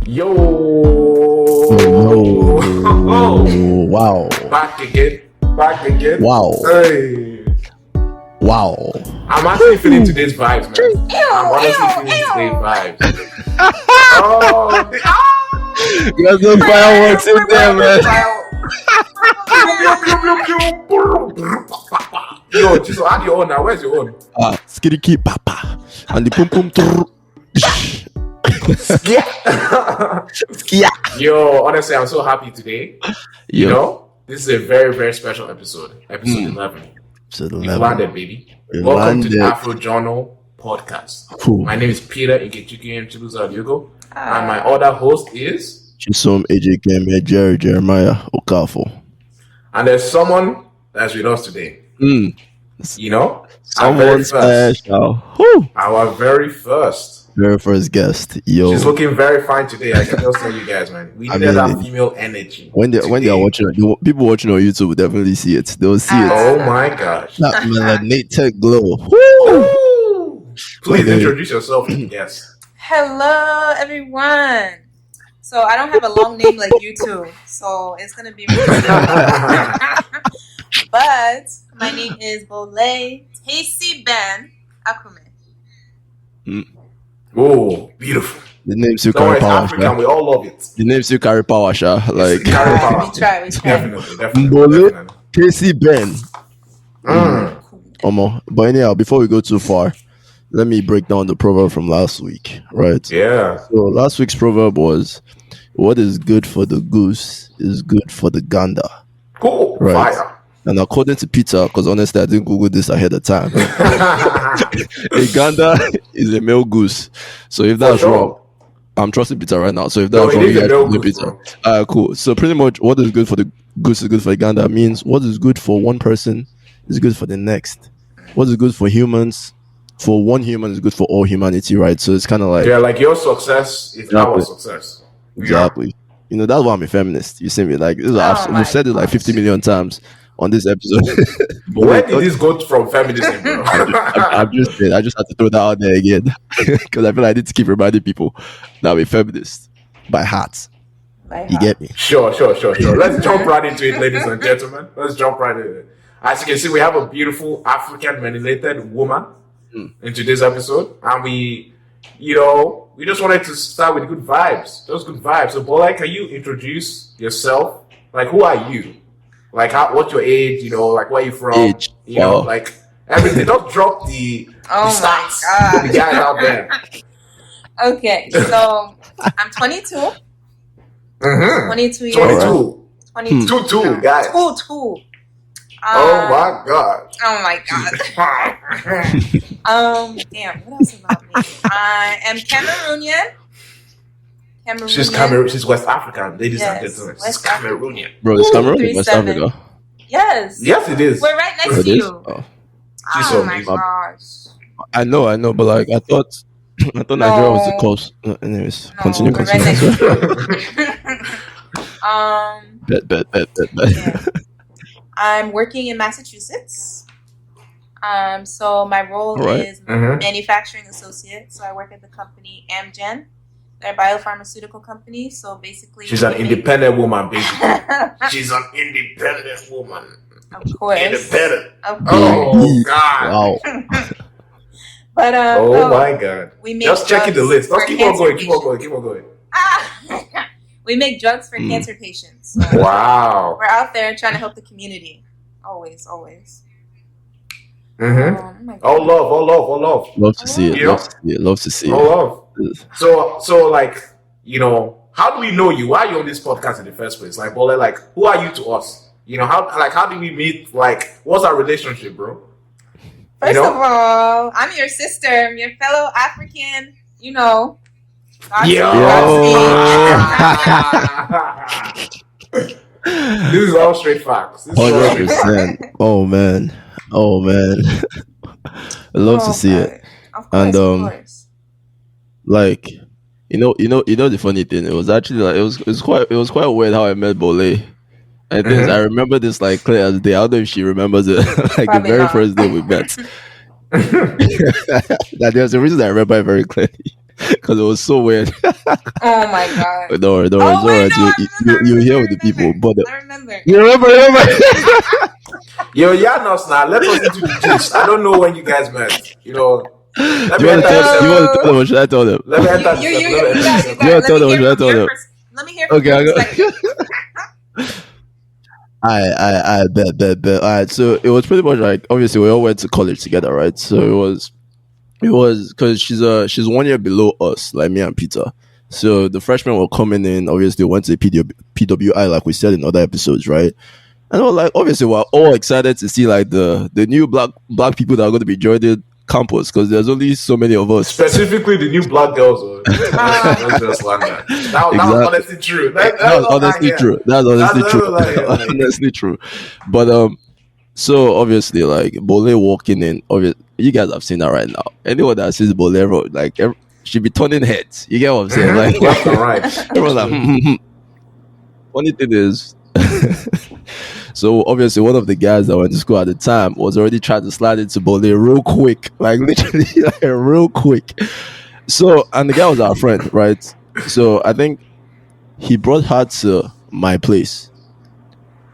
Yo, Yo. Wow. back again. Wow. Hey, Wow. I'm actually feeling today's vibes, man. I'm honestly feeling today's vibes. Oh, There's no fireworks in there, man. Yo, just add your own now. Where's your own? Skidiki papa. And the pum pum. Yeah. Yo, honestly, I'm so happy today. You Yo. know, this is a very, very special episode. Episode 11. Episode We've 11. landed, baby. We Welcome to the landed. Afro Journal podcast. Cool. My name is Peter Ikechukwuem Chibuzo Adiogo, and my other host is, Chisom AJK Jeremiah Okafo. and there's someone that's with us today. You know, our very Someone first, special. Woo. our very first. Very first guest. Yo. She's looking very fine today. I can just tell you guys, man. We I needed mean, that female energy. When they are watching, people watching on YouTube will definitely see it. They'll see it. Oh my gosh. That melanated glow. Woo. Ooh. Please Okay. introduce yourself to the guest. Hello, everyone. So I don't have a long name like you two, so it's gonna be really but my name is Mbolle Akume. Oh, beautiful. The name still Don't worry, carry it's power. African. Sha. We all love it. The name still carry power, Sha. Like Carry power. We try. Definitely. Mbolle KC Ben. Mm. But anyhow, before we go too far, let me break down the proverb from last week. Right. Yeah. So last week's proverb was, "What is good for the goose is good for the gander." Cool. Right. Fire. And according to Peter, because honestly, I didn't Google this ahead of time. A gander is a male goose. So if that's sure. wrong, I'm trusting Peter right now. So if No, that's it wrong, is you a guys male should goose, Peter. bro. Cool. So pretty much, what is good for the goose is good for the gander means what is good for one person is good for the next. What is good for humans, for one human is good for all humanity, right? So it's kind of like Yeah, like your success is our Exactly. success. exactly. You know, that's why I'm a feminist. You see me like this is Oh we've said it like my 50 million times on this episode. But Where wait, did this go from feminism, bro? I just had to throw that out there again because I feel like I need to keep reminding people that we're feminists by heart. You get me? Sure. Let's jump right into it, ladies and gentlemen. Let's jump right into it. As you can see, we have a beautiful African melanated woman in today's episode, and we just wanted to start with good vibes. Those good vibes. So, Bola, can you introduce yourself? Like, who are you? Like, what's your age? You know, like, where you from? Age. You know, Wow. like everything. Don't drop the Oh my stats. God. The guys out there. Okay, so I'm 22. Mm-hmm. 22 years 22. old. 22. 22, guys. 22. Oh my god. Oh my God. Damn. What else about me? I am Cameroonian. She's West African, ladies Yes, and gentlemen. She's West Cameroonian. Bro, it's Ooh, Cameroon in West 37. Africa. Yes. Yes, it is. We're right Oh, next it to is? you. Oh. She's so Oh my amazing. gosh. I know, but like I thought Nigeria was the No. coast. Anyways, No, continue. we're right next to you. Bet. Yeah. I'm working in Massachusetts. So my role Alright. is Mhm. manufacturing associate. So I work at the company Amgen. They're a biopharmaceutical company. So basically, She's an we make- independent woman, basically. She's an independent woman. of course, Independent. of course. Oh god. Wow. But Oh no, my god. we make Just checking the drugs list. for Let's keep on cancer going. patients. Ah! We make drugs for cancer patients. So Wow. we're out there trying to help the community. Always. Mm-hmm. Oh my God. All love. Love to see it. Yeah. Love to see All it. love. So like, you know, how do we know you? Why are you on this podcast in the first place? Like, Bola, like, who are you to us? You know, how do we meet? Like, what's our relationship, bro? First You know? of all, I'm your sister. I'm your fellow African. You know. This is all straight facts. This is all straight facts. 100%. Oh man. I love to see it. Of course, And, of course. Like, you know the funny thing. It was actually like it was quite weird how I met Bole. I think I remember this like clear as day. I don't know if she remembers it. Like Probably the very not. first day we met. That there's a reason I remember it very clearly. because it was so weird. Oh my god. Don't worry, Oh it's wait, alright. no, You hear with the people, but I remember. you remember? Yo, Janos, now let us into the gist. I don't know when you guys met. You know, let Do me you want to enter tell? this. You want to tell them, or should I tell them? Let me enter You this. got it. You got it. You wanna tell them, Let me should I hear tell from them? let me hear from Okay, your I got. perspective. I bet. All right, so it was pretty much like obviously we all went to college together, right? So it was because she's 1 year below us, like me and Peter. So the freshmen were coming in. Obviously, went to PWI, like we said in other episodes, right? And we're like, obviously, we're all excited to see like the new black people that are going to be joining campus because there's only so many of us. Specifically, the new black girls. Let's just land that. That was honestly true. That was honestly true. That's honestly true. Honestly true. But so obviously, like Mbolle walking in, obviously, you guys have seen that right now. Anyone that sees Mbolle, like she be turning heads. You get what I'm saying? Like left and right. everyone's like, Funny thing is, so obviously one of the guys that went to school at the time was already trying to slide into Mbolle real quick, like literally like, real quick. So and the guy was our friend, right? So I think he brought her to my place.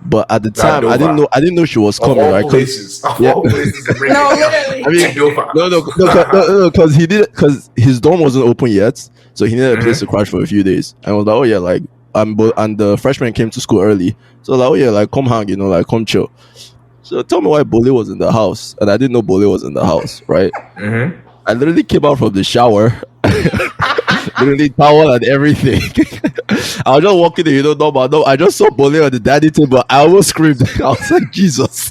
But at the time, I didn't know she was coming, right? All places to bring No, literally. I mean, because because his dorm wasn't open yet, so he needed a place to crash for a few days. And I was like, oh yeah, like and the freshman came to school early, so like, oh yeah, like come hang, like come chill. So tell me why Mbolle was in the house, and I didn't know Mbolle was in the house, right? I literally came out from the shower, literally towel and everything. I was just walking in, normal. No, I just saw Mbolle on the dining table. I almost screamed. I was like, Jesus.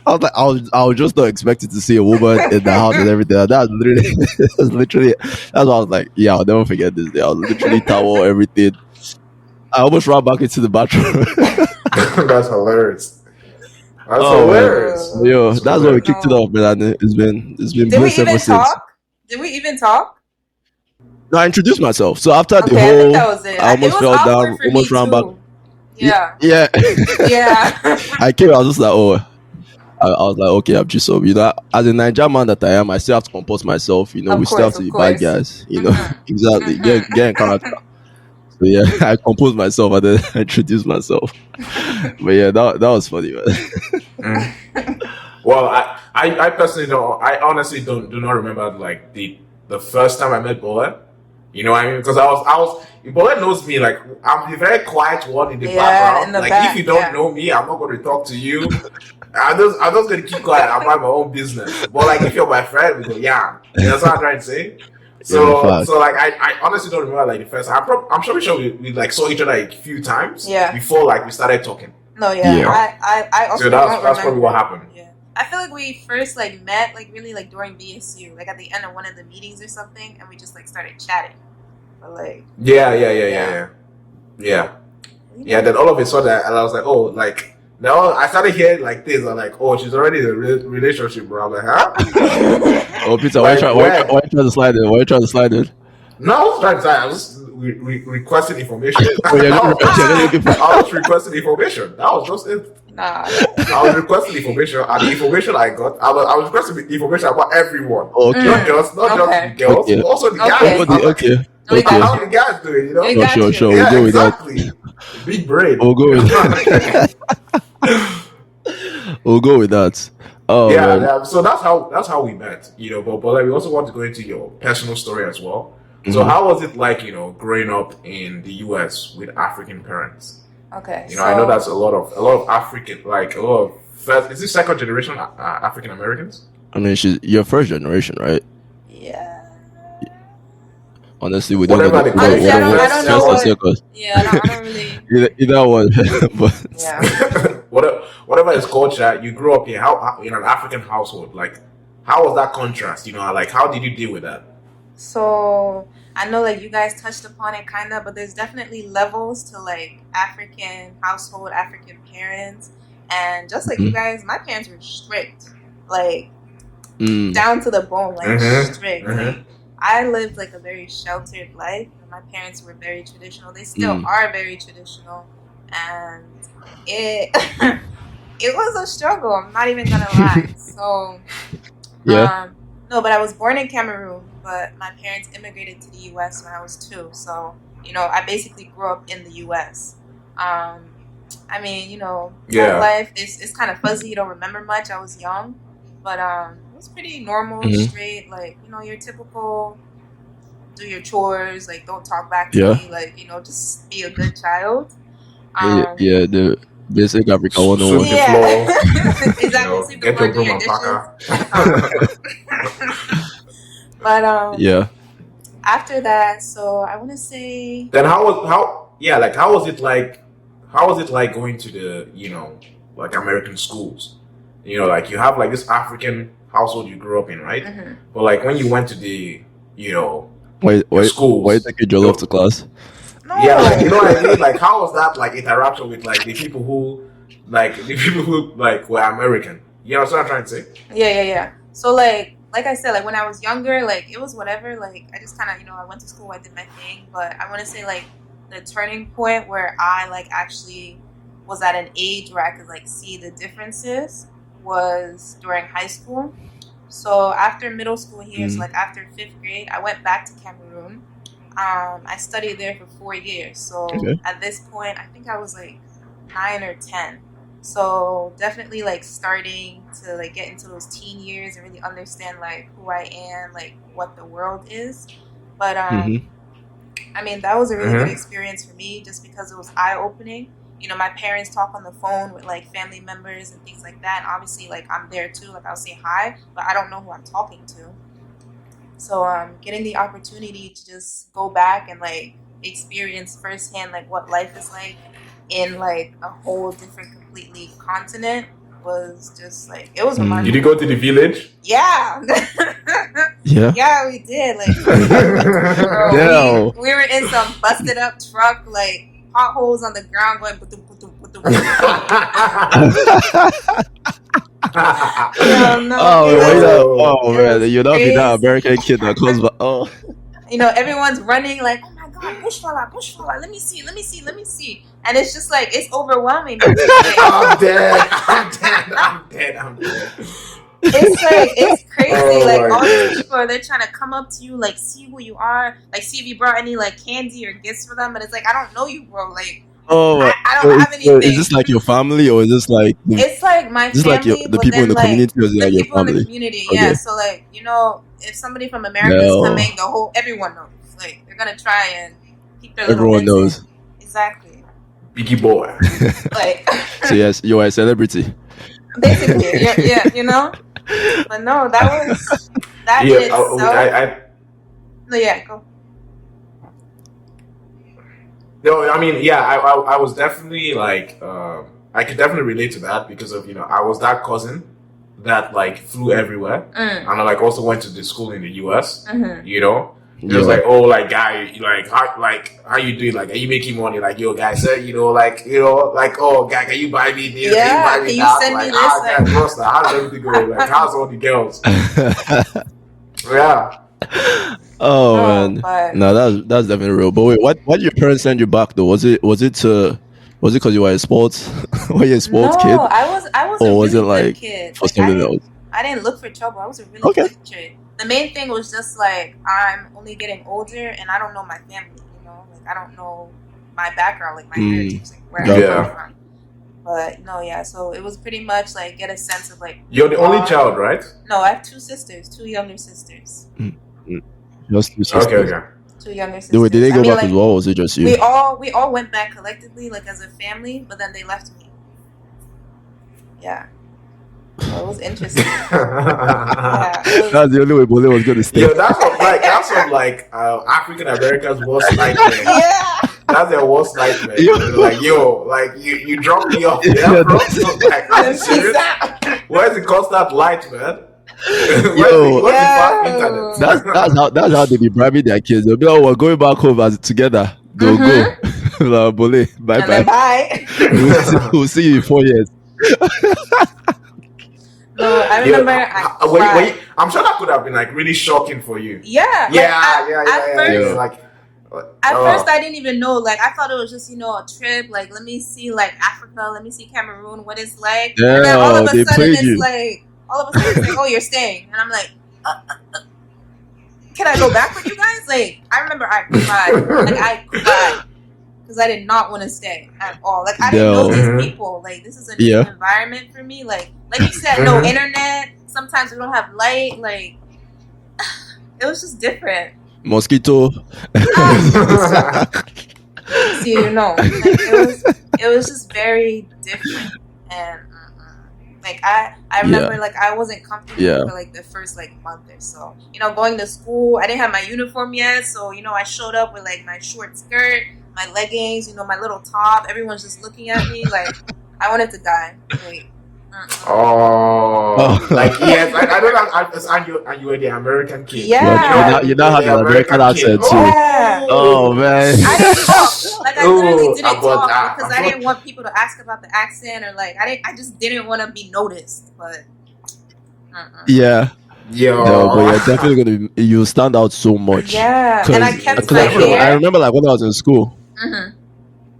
I was just not expecting to see a woman in the house and everything. That's literally, that's what I was like, yeah, I'll never forget this day. I was literally towel, everything. I almost ran back into the bathroom. That's hilarious. That's hilarious. Yo, that's why we kicked it off, man. It's been bliss ever since. Did we even talk? No, I introduced myself. So after the I think whole, that was it. I almost fell down, almost ran back. Yeah. Yeah. I came. I was just like, I was like, okay, I'm just so as a Nigerian man that I am, I still have to compose myself. We still have to be bad guys. Exactly. Get in character. So yeah, I composed myself and then I introduced myself. But yeah, that was funny, man. Well, I personally don't. I honestly do not remember like the first time I met Mbolle. You know what I mean? Because I was. Mbolle knows me. Like I'm the very quiet one in the background. If you don't know me, I'm not going to talk to you. I'm just going to keep quiet. I'm my own business. But like if you're my friend, we go, yeah. That's what I'm trying to say. So like I honestly don't remember like the first. I'm sure we like saw each other like, a few times. Before like we started talking. No, yeah. I also so that's probably what happened. Yeah. I feel like we first like met like really like during BSU, like at the end of one of the meetings or something, and we just like started chatting. But like Yeah. Then all of a sudden, and I was like, oh, like now I started hearing like this. I'm like, oh, she's already in a relationship, bro. I'm like, huh? Oh, Peter, why are you trying to slide in? Why are you trying to slide in? No, I was trying to slide. I was just requesting information. I was requesting information. That was just it. Nah. I was requesting information, and the information I got, I was requesting information about everyone. Okay. Not just the girls, but also the guys. Okay. How the guys do it, Sure. Yeah, we'll go exactly. with that. Big brain. We'll go with that. We'll go with that. Oh, yeah. So that's how we met. But like, we also want to go into your personal story as well. So how was it like, growing up in the US with African parents? Okay. I know that's a lot of African, like a lot of first. Is this second generation African Americans? I mean, you're first generation, right? Yeah. Honestly, we don't know. I don't know. Yeah, I don't really. Either one, but yeah. Whatever is culture, you grew up here. How in an African household, like how was that contrast? Like how did you deal with that? So I know like you guys touched upon it kind of, but there's definitely levels to like African household, African parents. And just like you guys, my parents were strict, like down to the bone, like strict. Like, I lived like a very sheltered life, and my parents were very traditional. They still are very traditional, and it it was a struggle. I'm not even gonna lie. So No, but I was born in Cameroon, but my parents immigrated to the U.S. when I was 2. So, I basically grew up in the U.S. I mean, Yeah. life is kind of fuzzy. You don't remember much. I was young, but it was pretty normal, straight. Like, your typical do your chores, like don't talk back to me, like just be a good child. Yeah, the basic Africa Sweep 101. the floor. Exactly. Sweep the Get floor, your do broom your and dishes. But after that, so I want to say. Then how was it like going to the like American schools? Like you have like this African household you grew up in, right? Mm-hmm. But like when you went to the Wait, schools, why take your jollof to class? No. Yeah, like you know what I mean? Like how was that like interaction with like the people who like were American? You know what I'm trying to say? Yeah. So like I said, like when I was younger, like it was whatever. Like I just kind of I went to school, I did my thing. But I want to say like the turning point where I like actually was at an age where I could like see the differences was during high school. So after middle school here, so like after 5th grade, I went back to Cameroon. I studied there for 4 years. So at this point, I think I was like 9 or 10. So definitely like starting to like get into those teen years and really understand like who I am, like what the world is. But I mean, that was a really good experience for me just because it was eye-opening. My parents talk on the phone with like family members and things like that. And obviously like I'm there too, like I'll say hi, but I don't know who I'm talking to. So getting the opportunity to just go back and like experience firsthand like what life is like in like a whole different completely continent was just like it was remarkable. Did you go to the village? Yeah. Yeah, we did. Like we were in some busted up truck, like potholes on the ground going man, you're not be that American kid that comes back. Everyone's running like, oh my god, bush fella, let me see. And it's just like it's overwhelming. I'm dead. It's like it's crazy. Like all these people they're trying to come up to you, like see who you are, like see if you brought any like candy or gifts for them. But it's like I don't know you, bro. Like I don't have anything. Is this like your family or is this like? It's like my family. Like the people in the community or is it like your family? In the community, yeah. So like if somebody from America is coming, everyone knows. Like they're gonna try and keep their everyone knows. Exactly. Biggie boy. Like. So yes, you're a celebrity. Basically, yeah. But no, that was that in itself. No, yeah, go. No, I mean, yeah, I was definitely like, I could definitely relate to that because of I was that cousin that like flew everywhere, and I like also went to the school in the US. It was like, oh, like guy, how you doing? Like, are you making money? Like, yo, guy, said, like, oh, guy, can you buy me this? Yeah, can you send me this? How's everything going? Like, how's all the girls? Yeah. Oh man, no, that's definitely real. But wait, what did your parents send you back though? Was it because you were in sports? Were you a sports kid? No, I was or a really was it good like kid. for something else? I didn't look for trouble. I was a really good kid. The main thing was just like I'm only getting older and I don't know my family. Like I don't know my background, like my heritage, like where I come from. But no, yeah. So it was pretty much like get a sense of like. You're the only child, right? No, I have 2 sisters, 2 younger sisters. Just 2 sisters. Okay. 2 younger sisters. Did they go back as well, or was it just you? We all went back collectively, like as a family, but then they left me. Yeah. So it was interesting. That's the only way Mbolle was going to stay. Yeah, that's what African Americans' worst nightmare. Yeah. That's their worst nightmare. Like, yo, like you drop me off there, bro. Like, I'm serious? Where's the constant light, man? That's how they be bribing their kids. They'll be like, we're going back home as together. Go. Like, Mbolle, bye. We'll see you in 4 years. No, I remember. I'm sure that could have been like really shocking for you. Yeah. At First, first, I didn't even know. Like, I thought it was just a trip. Like, let me see like Africa. Let me see Cameroon. What it's like. Yeah, and then all of a sudden, it's like, oh, you're staying, and I'm like, can I go back with you guys? Like, I remember I cried because I did not want to stay at all. Like, I didn't know these people. Like, this is a new environment for me. Like you said, no internet. Sometimes we don't have light. Like, it was just different. Mosquito. See, it was just very different, and like I remember like I wasn't comfortable for like the first like month or so. Going to school, I didn't have my uniform yet, so I showed up with like my short skirt, my leggings, my little top. Everyone's just looking at me like I wanted to die. Like, like yes, I don't know. And you were the American kid. Yeah, you now have the American accent too. Yeah. Oh man, I didn't talk. Like I literally didn't talk because I didn't want people to ask about the accent or like I just didn't want to be noticed. But yeah. No, but you're definitely gonna you stand out so much. Yeah, and I kept my hair. I remember like when I was in school.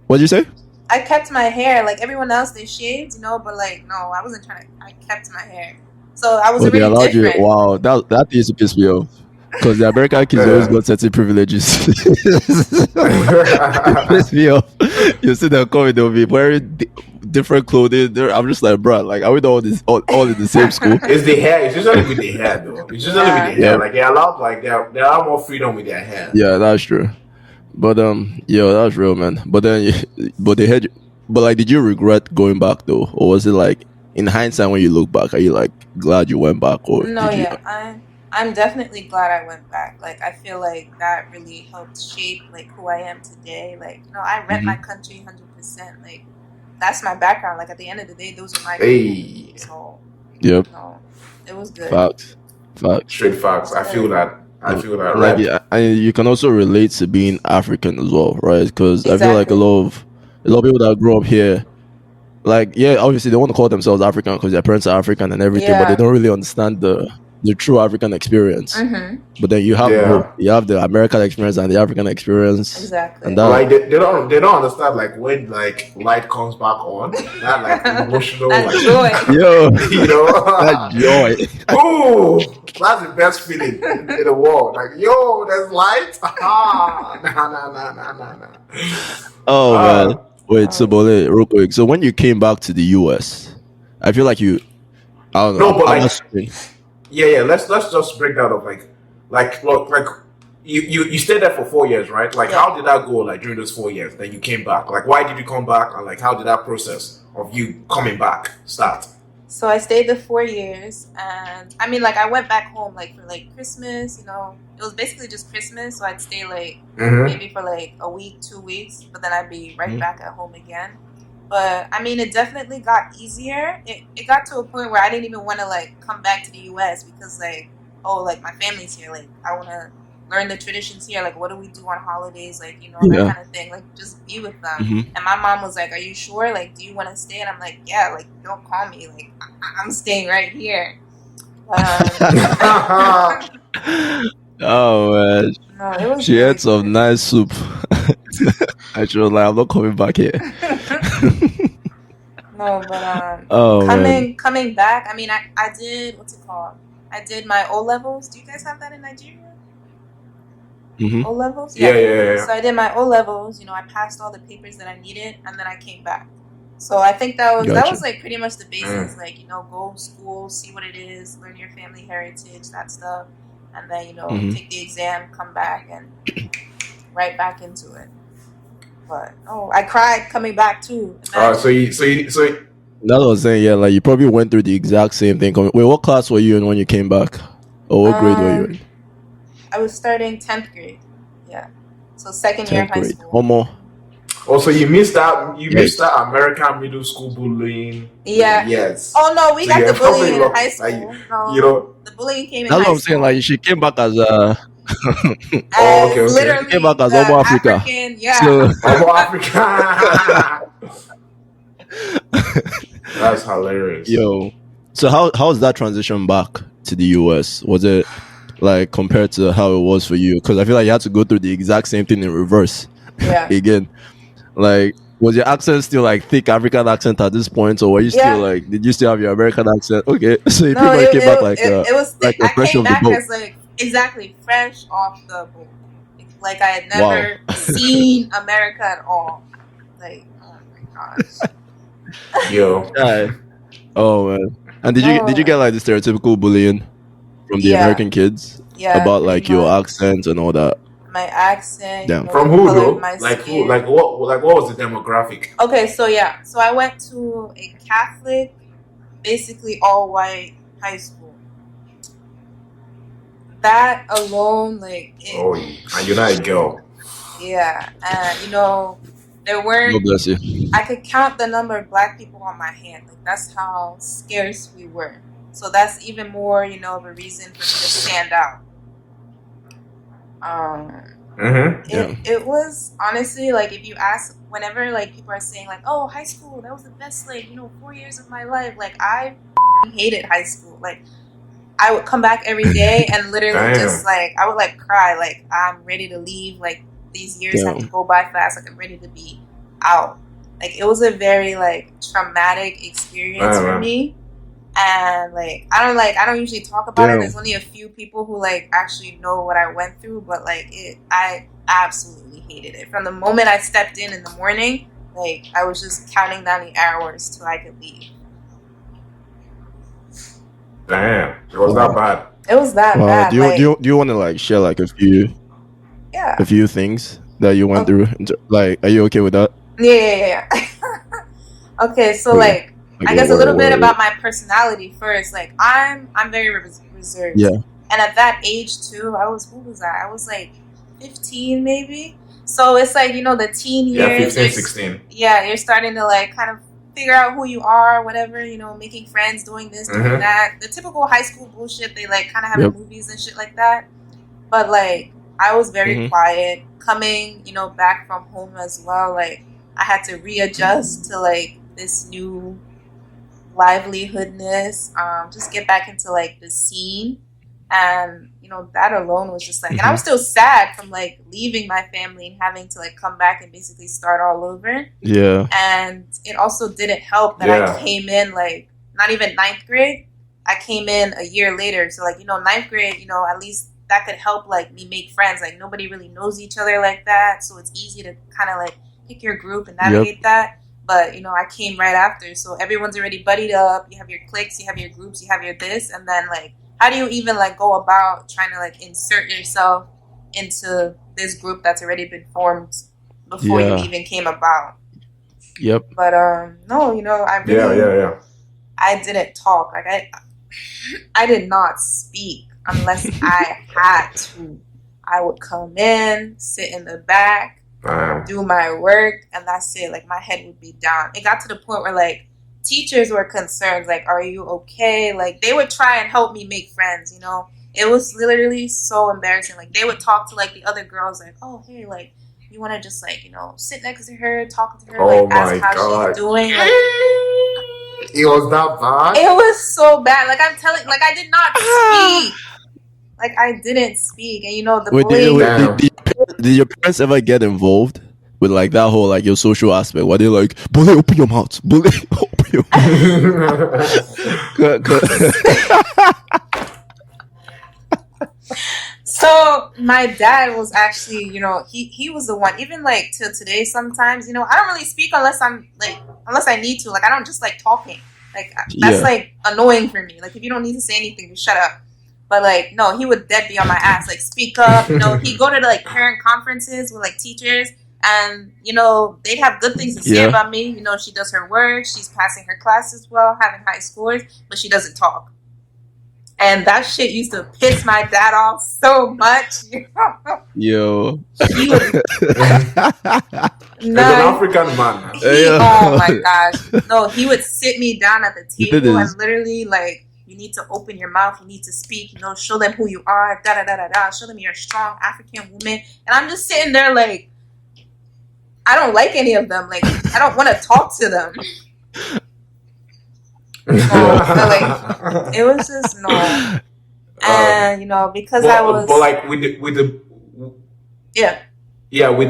What did you say? I kept my hair. Like everyone else, they shaved, but like no, I wasn't trying to. I kept my hair, so I was really different. Wow, that used to piss me off because the American kids always got certain privileges. Piss me off. You see them coming, they'll be wearing different clothing. I'm just like, bro, like are we all in the same school? It's the hair. It's usually with the hair, though. It's usually with the hair. Like they're allowed, like they have more freedom with their hair. Yeah, that's true. But that's real, man. But then, did you regret going back though, or was it like in hindsight when you look back, are you like glad you went back? Or no, I'm definitely glad I went back. Like I feel like that really helped shape like who I am today. Like I rep my country 100%. Like that's my background. Like at the end of the day, those are my people. So it was good. Facts. Straight facts. I feel that. Like right? and you can also relate to being African as well, right? Because I feel like a lot of people that grow up here, like obviously they want to call themselves African because their parents are African and everything, but they don't really understand the true African experience. But then you have the American experience and the African experience. Exactly. And like they don't understand like when like light comes back on, that like emotional like joy. That joy. Ooh, that's the best feeling in the world. Like there's light. Nah. Oh man. Wait, so Mbolle, real quick. So when you came back to the US, I feel like I don't know. No, but like. Yeah. Let's just break that up. Like you stayed there for 4 years, right? Like how did that go? Like during those 4 years, then you came back. Like why did you come back? And like how did that process of you coming back start? So I stayed the 4 years, and I mean like I went back home like for like Christmas. It was basically just Christmas. So I'd stay like maybe for like a week, 2 weeks, but then I'd be right back at home again. But I mean, it definitely got easier. It got to a point where I didn't even want to like come back to the US because like my family's here. Like I want to learn the traditions here. Like what do we do on holidays? Like that kind of thing. Like just be with them. And my mom was like, "Are you sure? Like, do you want to stay?" And I'm like, "Yeah. Like don't call me. Like I'm staying right here." Oh man, no, she had some nice soup. And she was like, "I'm not coming back here." No, but coming back. I mean, I did what's it called? I did my O levels. Do you guys have that in Nigeria? O levels. Yeah. So I did my O levels. I passed all the papers that I needed, and then I came back. So I think that was like pretty much the basics. Like go to school, see what it is, learn your family heritage, that stuff, and then take the exam, come back, and right back into it. But I cried coming back too. So you that's what I was saying. Yeah, like you probably went through the exact same thing. Wait, what class were you in when you came back, or what grade were you in? I was starting 10th grade. Yeah, so second year of high school. One more. Also, you missed that. You missed that American middle school bullying. Yeah. Yes. Oh no, we got the bullying in high school. No, the bullying came in high school. That's what I'm saying. Like she came back as a. Okay. Literally, came back as Homo Africa. African, yeah. So, Homo Africa. That's hilarious. Yo, so how's that transition back to the US? Was it like compared to how it was for you? Because I feel like you had to go through the exact same thing in reverse. Yeah. Again, like Was your accent still like thick African accent at this point, or were you Yeah. still like? Did you still have your American accent? Okay, so you No, pretty much came back like it was thick. a I fresh came off the back boat. as like exactly fresh off the boat. Like I had Wow. never seen America at all. Like, oh my gosh. Yo. Yeah. Oh man. And did you get like the stereotypical bullying from the Yeah. American kids Yeah, about pretty like your much. accent and all that? My accent. Damn. You know, From the who color though? of my Like skin. who? Like what was the demographic? Okay, so yeah. So I went to a Catholic, basically all white high school. That alone, like, Oh, and you're not a girl. yeah. And, you know, there weren't, God bless you. I could count the number of black people on my hand. Like, that's how scarce we were. So that's even more, you know, of a reason for me to stand out. It was honestly like, if you ask, whenever like people are saying like, oh, high school, that was the best, like, you know, 4 years of my life. Like, I hated high school. Like, I would come back every day and literally just like, I would like cry. Like, I'm ready to leave. Like, these years have to go by fast. Like, I'm ready to be out. Like, it was a very like traumatic experience for me. And like I don't usually talk about it. There's only a few people who like actually know what I went through, but like I absolutely hated it. From the moment I stepped in the morning, like I was just counting down the hours till I could leave. Damn, it was that bad. It was that bad. Do you want to like share like a few things that you went through? Like, are you okay with that? Yeah. Okay, so like. I guess a little bit about my personality first. Like I'm very reserved. Yeah. And at that age too, what was I? I was like 15 maybe. So it's like, you know, the teen years. 15, 16. Yeah, you're starting to like kind of figure out who you are, whatever, you know, making friends, doing this, doing that. The typical high school bullshit they like kind of have in movies and shit like that. But like I was very quiet. Coming, you know, back from home as well. Like I had to readjust to like this new livelihoodness, just get back into like the scene, and you know that alone was just like, and I was still sad from like leaving my family and having to like come back and basically start all over. Yeah. And it also didn't help that I came in like not even 9th grade. I came in a year later, so like, you know, 9th grade, you know, at least that could help like me make friends. Like nobody really knows each other like that, so it's easy to kind of like pick your group and navigate that. But, you know, I came right after. So everyone's already buddied up. You have your cliques, you have your groups, you have your this. And then, like, how do you even, like, go about trying to, like, insert yourself into this group that's already been formed before you even came about? Yep. But, no, you know, I really... I didn't talk. Like, I did not speak unless I had to. I would come in, sit in the back, do my work, and that's it. Like my head would be down. It got to the point where like teachers were concerned, like, are you okay? Like they would try and help me make friends, you know. It was literally so embarrassing. Like they would talk to like the other girls, like, oh hey, like you want to just like, you know, sit next to her, talk to her, like ask how she's doing. Like, it was that bad. It was so bad. Like I'm telling, like I did not speak. Like I didn't speak, and you know the bullying. Did your parents ever get involved with like that whole like your social aspect? Were they like, "Bully, open your mouth, bully, open your mouth"? So my dad was actually, you know, he was the one. Even like till today, sometimes, you know, I don't really speak unless I need to. Like I don't just like talking. Like that's like annoying for me. Like if you don't need to say anything, just shut up. But like, no, he would dead be on my ass, like speak up, you know, he'd go to like parent conferences with like teachers and, you know, they'd have good things to say about me. You know, she does her work, she's passing her classes well, having high scores, but she doesn't talk. And that shit used to piss my dad off so much. Yo. He would, an African man. Oh my gosh. No, he would sit me down at the table and literally like, you need to open your mouth. You need to speak. You know, show them who you are. Da da da da da. Show them you're a strong African woman. And I'm just sitting there like, I don't like any of them. Like, I don't want to talk to them. So, like, it was just no. And you know, because I was, but like with the with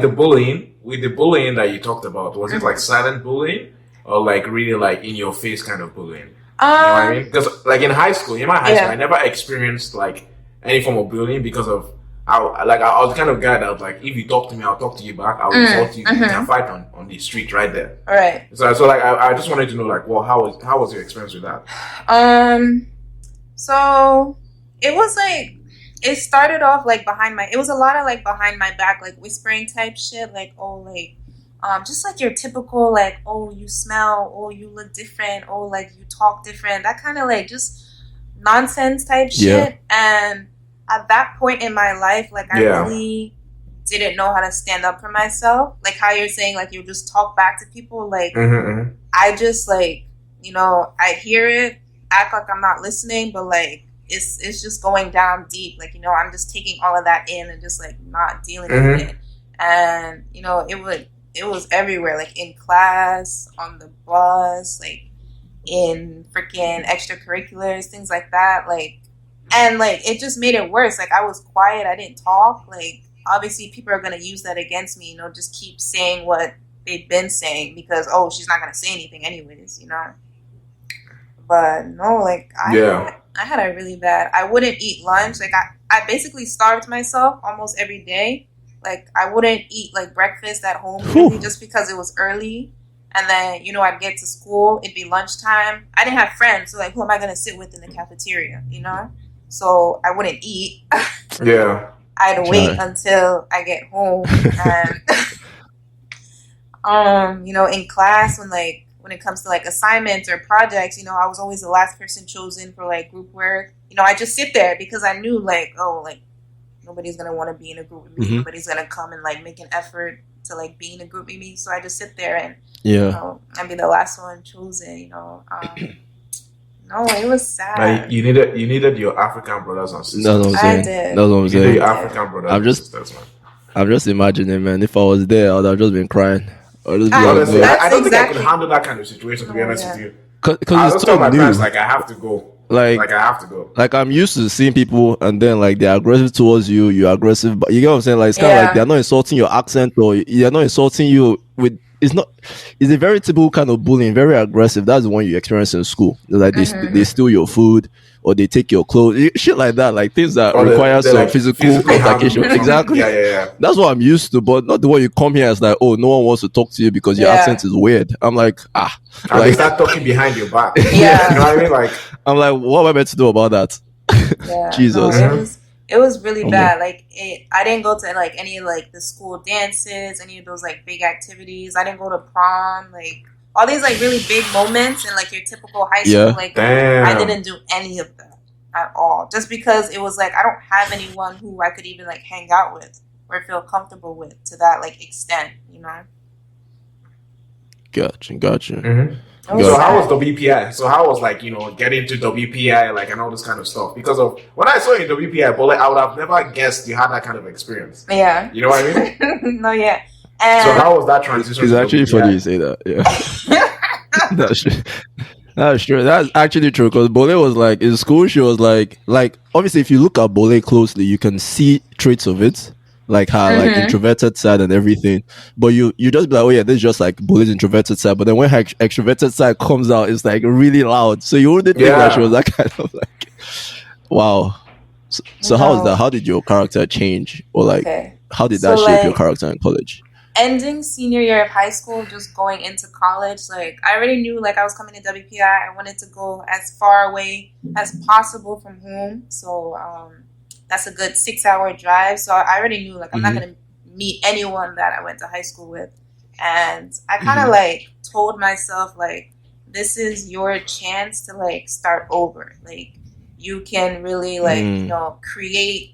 the bullying, with the bullying that you talked about, was it like silent bullying or like really like in your face kind of bullying? You know what I mean? Because like in my high school, I never experienced like any form of bullying because of I was the kind of guy that was like, if you talk to me, I'll talk to you back. I'll insult you. We can fight on the street right there. Right. So like I just wanted to know like, well, how was your experience with that? So it was like it started off like it was a lot of like behind my back, like whispering type shit, like just like your typical like, oh, you smell, oh, you look different, oh, like you talk different, that kind of like just nonsense type shit. And at that point in my life, like I really didn't know how to stand up for myself. Like how you're saying, like you just talk back to people. Like I just like, I hear it, act like I'm not listening, but like it's just going down deep. Like, I'm just taking all of that in and just like not dealing with it. And, it was everywhere, like in class, on the bus, like in freaking extracurriculars, things like that. Like, and like it just made it worse. Like I was quiet, I didn't talk. Like obviously people are gonna use that against me, just keep saying what they've been saying because she's not gonna say anything anyways, But no, like I had a really bad. I wouldn't eat lunch. Like I basically starved myself almost every day. Like I wouldn't eat like breakfast at home really, just because it was early. And then, I'd get to school, it'd be lunchtime. I didn't have friends, so like who am I gonna sit with in the cafeteria, So I wouldn't eat. I'd wait until I get home and in class when it comes to like assignments or projects, I was always the last person chosen for like group work. I just sit there because I knew like, nobody's gonna want to be in a group with me. Nobody's gonna come and like make an effort to like be in a group with me. So I just sit there and I'd be the last one chosen. No, it was sad. Like you needed your African brothers and sisters. That's what I'm saying. I did. That's what I'm saying. Your African brothers. I'm just imagining, man. If I was there, I'd have just been crying. Honestly, I don't think I could handle that kind of situation, to be honest with you. Because I it's just so tell my new. parents like I have to go. Like I have to go. Like I'm used to seeing people and then like they're aggressive towards you, you're aggressive, but you get what I'm saying? Like it's kind of like they're not insulting your accent or they're not insulting you with. It's a very typical kind of bullying, very aggressive. That's the one you experience in school. Like they steal your food or they take your clothes, shit like that, like things that require some like physical altercation. Exactly. Yeah. That's what I'm used to, but not the way you come here as like, oh, no one wants to talk to you because your accent is weird. I'm like, and they start talking behind your back. Yeah. You know what I mean? Like I'm like, what am I meant to do about that? Jesus. No, it was really bad. Like I didn't go to like any like the school dances, any of those like big activities. I didn't go to prom, like all these like really big moments in like your typical high school. Like I didn't do any of that at all, just because it was like I don't have anyone who I could even like hang out with or feel comfortable with to that like extent, Gotcha. Mm-hmm. So how was WPI? So how was like, getting to WPI like and all this kind of stuff? Because of when I saw you in WPI, but like, I would have never guessed you had that kind of experience. Yeah. You know what I mean? No, yeah. And so how was that transition? It's actually funny you say that. Yeah. That's true. That's actually true because Mbolle was like in school. She was like obviously if you look at Mbolle closely, you can see traits of it. Like her like introverted side and everything, but you just be like, oh yeah, this is just like Mbolle's introverted side. But then when her extroverted side comes out, it's like really loud. So you wouldn't think that she was that kind of like, wow. So how was that? How did your character change, or like how did that shape your character in college? Ending senior year of high school, just going into college, like I already knew like I was coming to WPI. I wanted to go as far away as possible from home. So that's a good 6-hour drive. So I already knew like I'm not gonna meet anyone that I went to high school with. And I kind of like told myself like this is your chance to like start over. Like you can really like create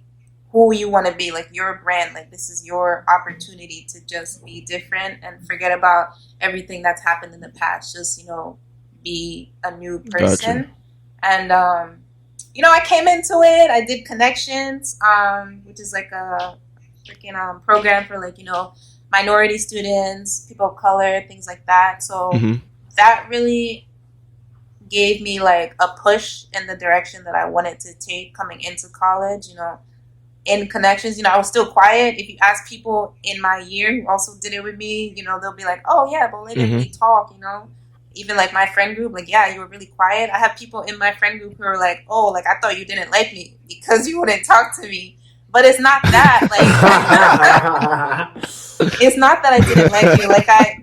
who you want to be, like your brand. Like this is your opportunity to just be different and forget about everything that's happened in the past. Just be a new person. Gotcha. And I came into it. I did Connections, which is like a freaking program for like minority students, people of color, things like that. So that really gave me like a push in the direction that I wanted to take coming into college. in connections. You know, I was still quiet. If you ask people in my year who also did it with me, you know, they'll be like, "Oh yeah, but they didn't really talk." You know, even like my friend group, like, yeah, you were really quiet. I have people in my friend group who are like, "Oh, like I thought you didn't like me because you wouldn't talk to me." But it's not that. Like, it's not that I didn't like you. Like I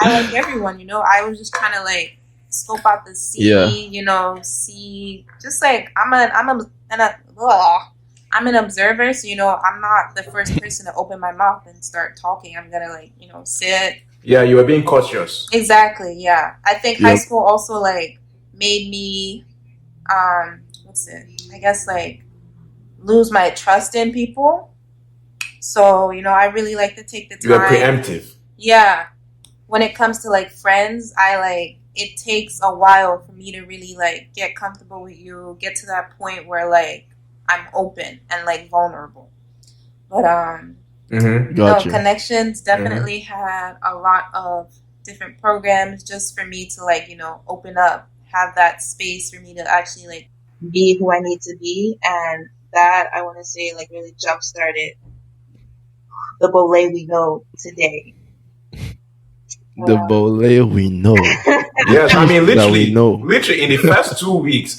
like everyone. You know, I was just trying to like scope out the sea. You know, see, just like I'm an observer. So you know, I'm not the first person to open my mouth and start talking. I'm gonna like, you know, sit. Yeah, you were being cautious. Exactly. Yeah, I think high school also like made me what's it? I guess like lose my trust in people. So, you know, I really like to take the time. You were preemptive. Yeah. When it comes to like friends, I like it takes a while for me to really like get comfortable with you, get to that point where like I'm open and like vulnerable. But no, Connections definitely had a lot of different programs just for me to like, you know, open up, have that space for me to actually like be who I need to be, and that I want to say like really jump started the Mbolle we know today. The Mbolle we know. Yes, I mean literally in the first 2 weeks,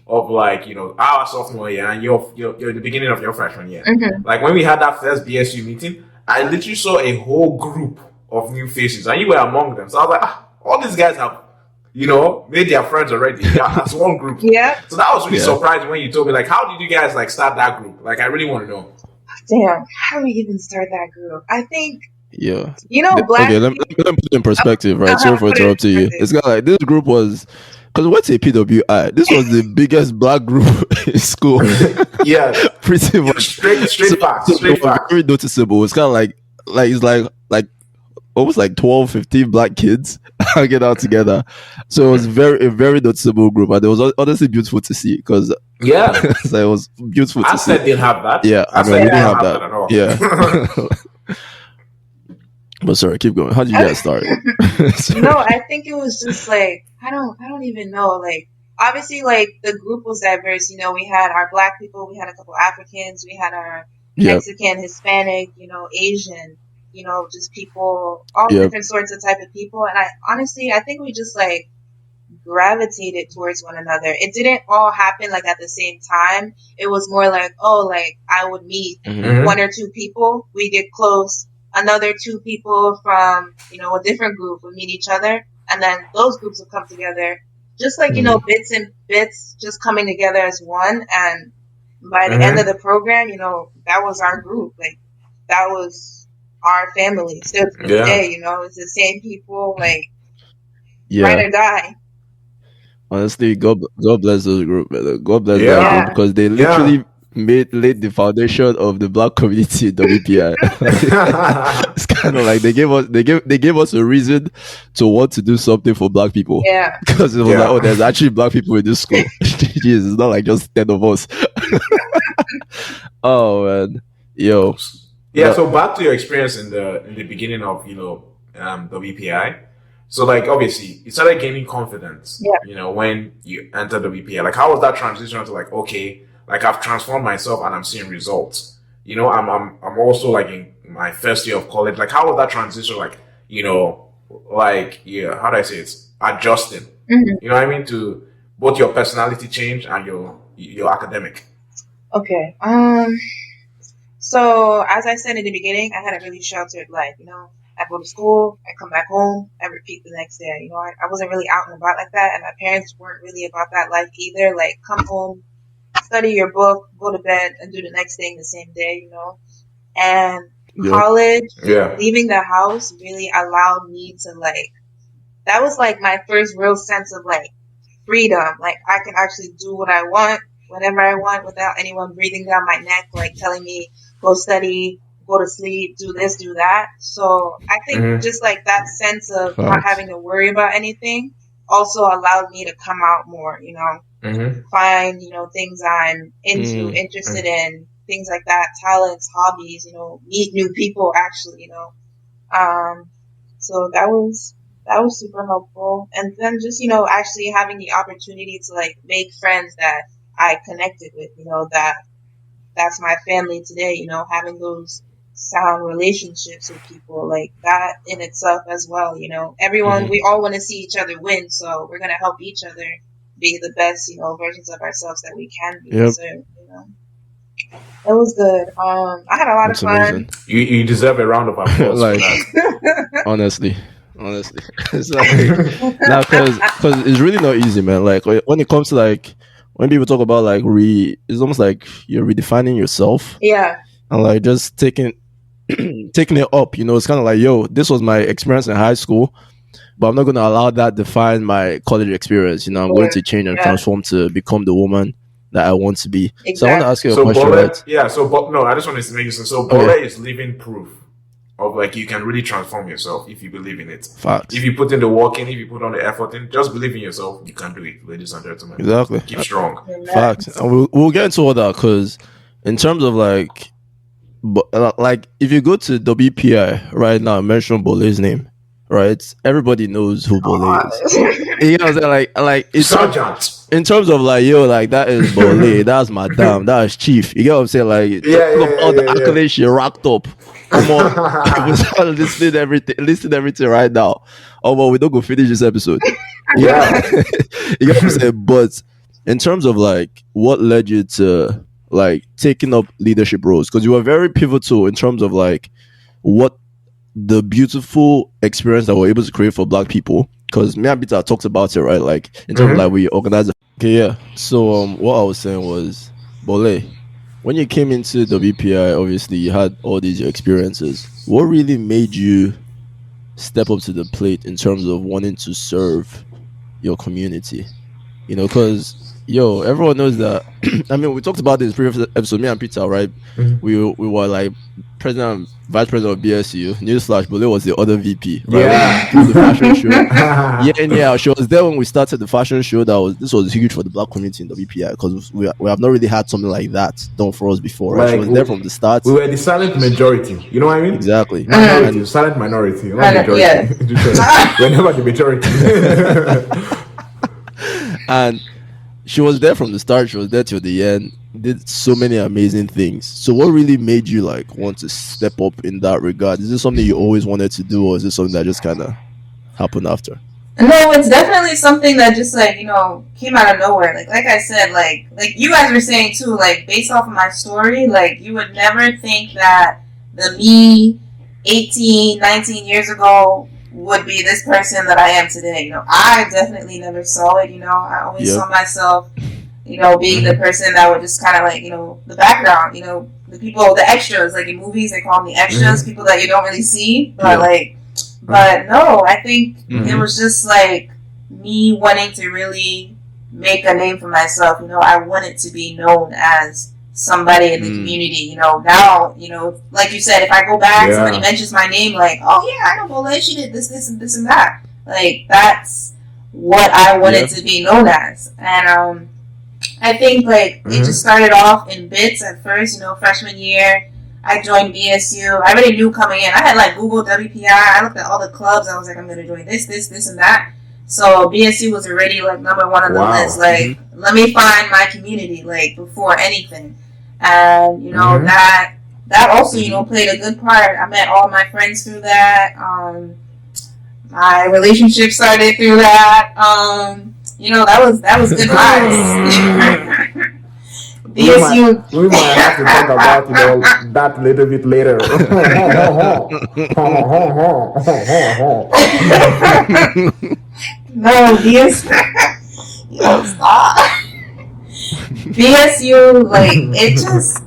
of like, you know, our sophomore year and you're the beginning of your freshman year. Like when we had that first BSU meeting, I literally saw a whole group of new faces and you were among them. So I was like, all these guys have, you know, made their friends already. Yeah, as one group. Yeah. So that was really surprising when you told me, like, how did you guys like start that group? Like, I really want to know. Damn, how do we even start that group? I think. Yeah. You know, black. Okay, let me put it in perspective, right? Sorry for interrupting you. It's kind of like this group was, because what's a PWI? This was the biggest black group in school. Yeah, pretty much. Straight facts. Very noticeable. It's kind of like it's like almost like 12, 15 black kids hanging out together. So it was a very noticeable group, and it was honestly beautiful to see because so it was beautiful to see. I said didn't have that. Yeah, I mean, we didn't have that at all. Yeah. But sorry, keep going. How did you guys start? No, I think it was just like I don't even know. Like obviously, like the group was diverse. You know, we had our black people, we had a couple Africans, we had our Mexican, Hispanic, you know, Asian, you know, just people, all different sorts of type of people. And I think we just like gravitated towards one another. It didn't all happen like at the same time. It was more like, oh, like I would meet one or two people, we get close. Another two people from, you know, a different group would meet each other, and then those groups would come together, just like, you know, bits and bits just coming together as one. And by the end of the program, you know, that was our group. Like, that was our family. Still to this day, you know, it's the same people, like, ride or die. Honestly, God bless those group, man. God bless that group because they literally laid the foundation of the black community in WPI. It's kind of like they gave us a reason to want to do something for black people. Yeah, because it was like, oh, there's actually black people in this school. Jeez, it's not like just 10 of us. Oh man, yo. Yeah. So back to your experience in the beginning of, you know, WPI. So like obviously you started gaining confidence. You know, when you entered WPI. Like how was that transition to like, okay, like I've transformed myself and I'm seeing results. You know, I'm also like in my first year of college. Like how was that transition? Like, you know, like how do I say it? Adjusting. You know what I mean? To both your personality change and your academic. Okay. So as I said in the beginning, I had a really sheltered life. You know, I go to school, I come back home, I repeat the next day. You know, I wasn't really out and about like that, and my parents weren't really about that life either. Like come home, study your book, go to bed, and do the next thing the same day, you know. And college, leaving the house really allowed me to like, that was like my first real sense of like freedom. Like I can actually do what I want, whenever I want, without anyone breathing down my neck, like telling me, go study, go to sleep, do this, do that. So I think just like that sense of not having to worry about anything also allowed me to come out more, you know, find, you know, things I'm interested in, things like that, talents, hobbies, you know, meet new people actually, you know. So that was super helpful. And then just, you know, actually having the opportunity to like make friends that I connected with, you know, that that's my family today, you know, having those sound relationships with people, like that in itself as well, you know. Everyone, we all want to see each other win, so we're going to help each other be the best, you know, versions of ourselves that we can be. Yep. So, you know, it was good. I had a lot of fun. Amazing. You deserve a round of applause Like, for that. honestly, it's like now because it's really not easy, man. Like when it comes to like when people talk about like it's almost like you're redefining yourself Yeah. and like just taking it up. You know, it's kind of like, yo, this was my experience in high school, but I'm not going to allow that define my college experience. You know, I'm going to change and transform to become the woman that I want to be. Exactly. So I want to ask you a So question, Mbolle, right? yeah. So no, I just want to make sense. So Mbolle is living proof of like you can really transform yourself if you believe in it. Facts. If you put in the work in, if you put on the effort in, just believe in yourself. You can do it, ladies and gentlemen. Exactly. Keep strong. Facts. And we'll get into all that because in terms of like, but like if you go to WPI right now, mention Bolle's name, right? Everybody knows who Mbolle is. You know what I'm saying? Like it's Sergeant. in terms of like, yo, like that is Mbolle, that's Madame, that's Chief. You get what I'm saying? Like all the accolades she racked up. Come on, we start listing everything right now. Oh, well, we don't go finish this episode. Yeah. You get what I'm saying? But in terms of like what led you to like taking up leadership roles, because you were very pivotal in terms of like what the beautiful experience that we're able to create for Black people. Because me and Peter talked about it, right? Like in terms of like we organized. Okay, yeah. So what I was saying was, Mbolle, when you came into WPI, obviously you had all these experiences. What really made you step up to the plate in terms of wanting to serve your community? You know, because everyone knows that. I mean, we talked about this previous episode, me and Peter, right? We were like president and vice president of BSU. Newsflash, Mbolle was the other VP, right? Yeah. The fashion show. She was there when we started the fashion show. This was huge for the Black community in WPI because we have not really had something like that done for us before, right? She was there from the start. We were the silent majority. You know what I mean? Exactly. Minority, silent minority, not majority. Yeah. We're never the majority. And she was there from the start. She was there till the end. Did so many amazing things. So what really made you like want to step up in that regard? Is this something you always wanted to do, or is this something that just kind of happened after? No, it's definitely something that just like, you know, came out of nowhere. Like I said, like you guys were saying too, like based off of my story, like you would never think that the me 18, 19 years ago would be this person that I am today. You know, I definitely never saw it. You know, I always saw myself, you know, being the person that would just kind of like, you know, the background, you know, the people, the extras, like in movies, they call them the extras, people that you don't really see. But but no, I think it was just like me wanting to really make a name for myself. You know, I wanted to be known as somebody in the community. You know, now, you know, like you said, if I go back, somebody mentions my name, like, oh yeah, I know Mbolle, she did this and that. Like, that's what I wanted to be known as. And I think like it just started off in bits at first. You know, freshman year, I joined BSU. I already knew coming in. I had like Googled WPI. I looked at all the clubs. I was like, I'm going to join this, and that. So BSU was already like number one on the list. Like, let me find my community, like, before anything. And, you know, that also, you know, played a good part. I met all my friends through that. My relationship started through that. You know, that was good vibes. BSU. We might have to talk about, you know, that a little bit later. No, BSU. Yo, stop. BSU, like, it just.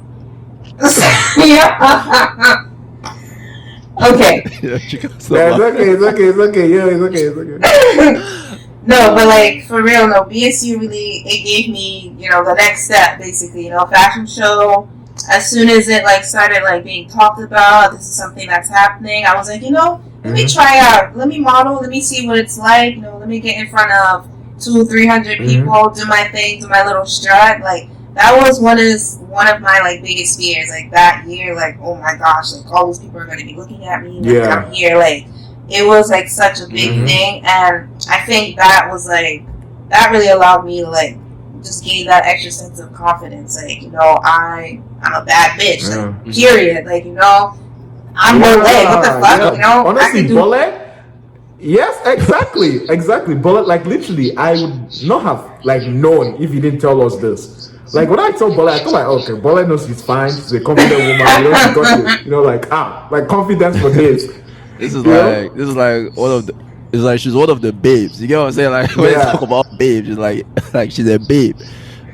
Okay. It's okay. Yeah, it's okay. No, but like for real, no. BSU really, it gave me, you know, the next step, basically. You know, fashion show. As soon as it like started like being talked about, this is something that's happening. I was like, you know, let me try out. Let me model. Let me see what it's like. You know, let me get in front of 200-300 people, do my thing, do my little strut. Like that was one of my like biggest fears. Like that year, like oh my gosh, like all these people are going to be looking at me. Like, I'm here, like. It was like such a big thing, and I think that was like that really allowed me to like just gain that extra sense of confidence. Like, I'm a bad bitch. Like, period. Like, I'm Mbolle. What the fuck? Honestly, Mbolle. Yes, exactly. But like literally, I would not have like known if he didn't tell us this. Like when I told Mbolle, I thought like, okay, Mbolle knows he's fine. She's a confident woman. She got it. Like confidence for this. This is like one of the. It's like she's one of the babes. You get what I'm saying? Like when you talk about babes, it's like she's a babe.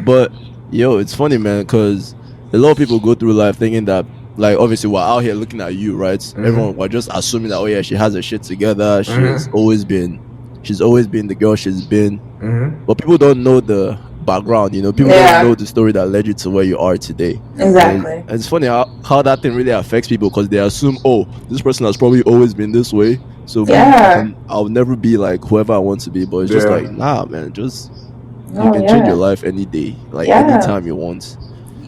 But it's funny, man, because a lot of people go through life thinking that, like, obviously we're out here looking at you, right? Everyone, we're just assuming that she has her shit together. She's always been the girl she's been. But people don't know the background. People don't know the story that led you to where you are today. Exactly. And it's funny how that thing really affects people, because they assume, this person has probably always been this way, so I'll never be like whoever I want to be. But it's just like, nah, man, just you can change your life any day, like anytime you want.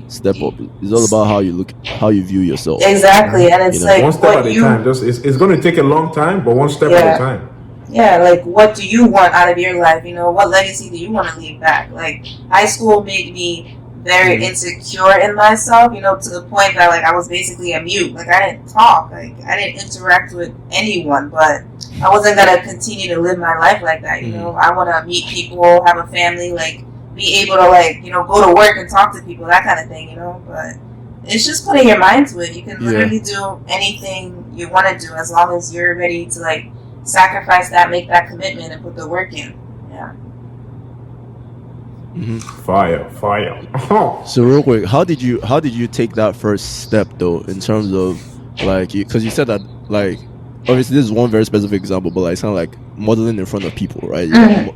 Step up. It's all about how you look, how you view yourself. Exactly. And it's like one step at a time. Just it's going to take a long time, but one step at a time. Yeah, like, what do you want out of your life? What legacy do you want to leave back? Like, high school made me very insecure in myself, to the point that, like, I was basically a mute. Like, I didn't talk. Like, I didn't interact with anyone. But I wasn't going to continue to live my life like that, I want to meet people, have a family, like, be able to, like, go to work and talk to people, that kind of thing, But it's just putting your mind to it. You can literally do anything you want to do as long as you're ready to, like, sacrifice that, make that commitment, and put the work in. Yeah. Fire. So real quick, how did you take that first step though, in terms of like, because you said that, like, obviously this is one very specific example, but like it's kind of like modeling in front of people, right?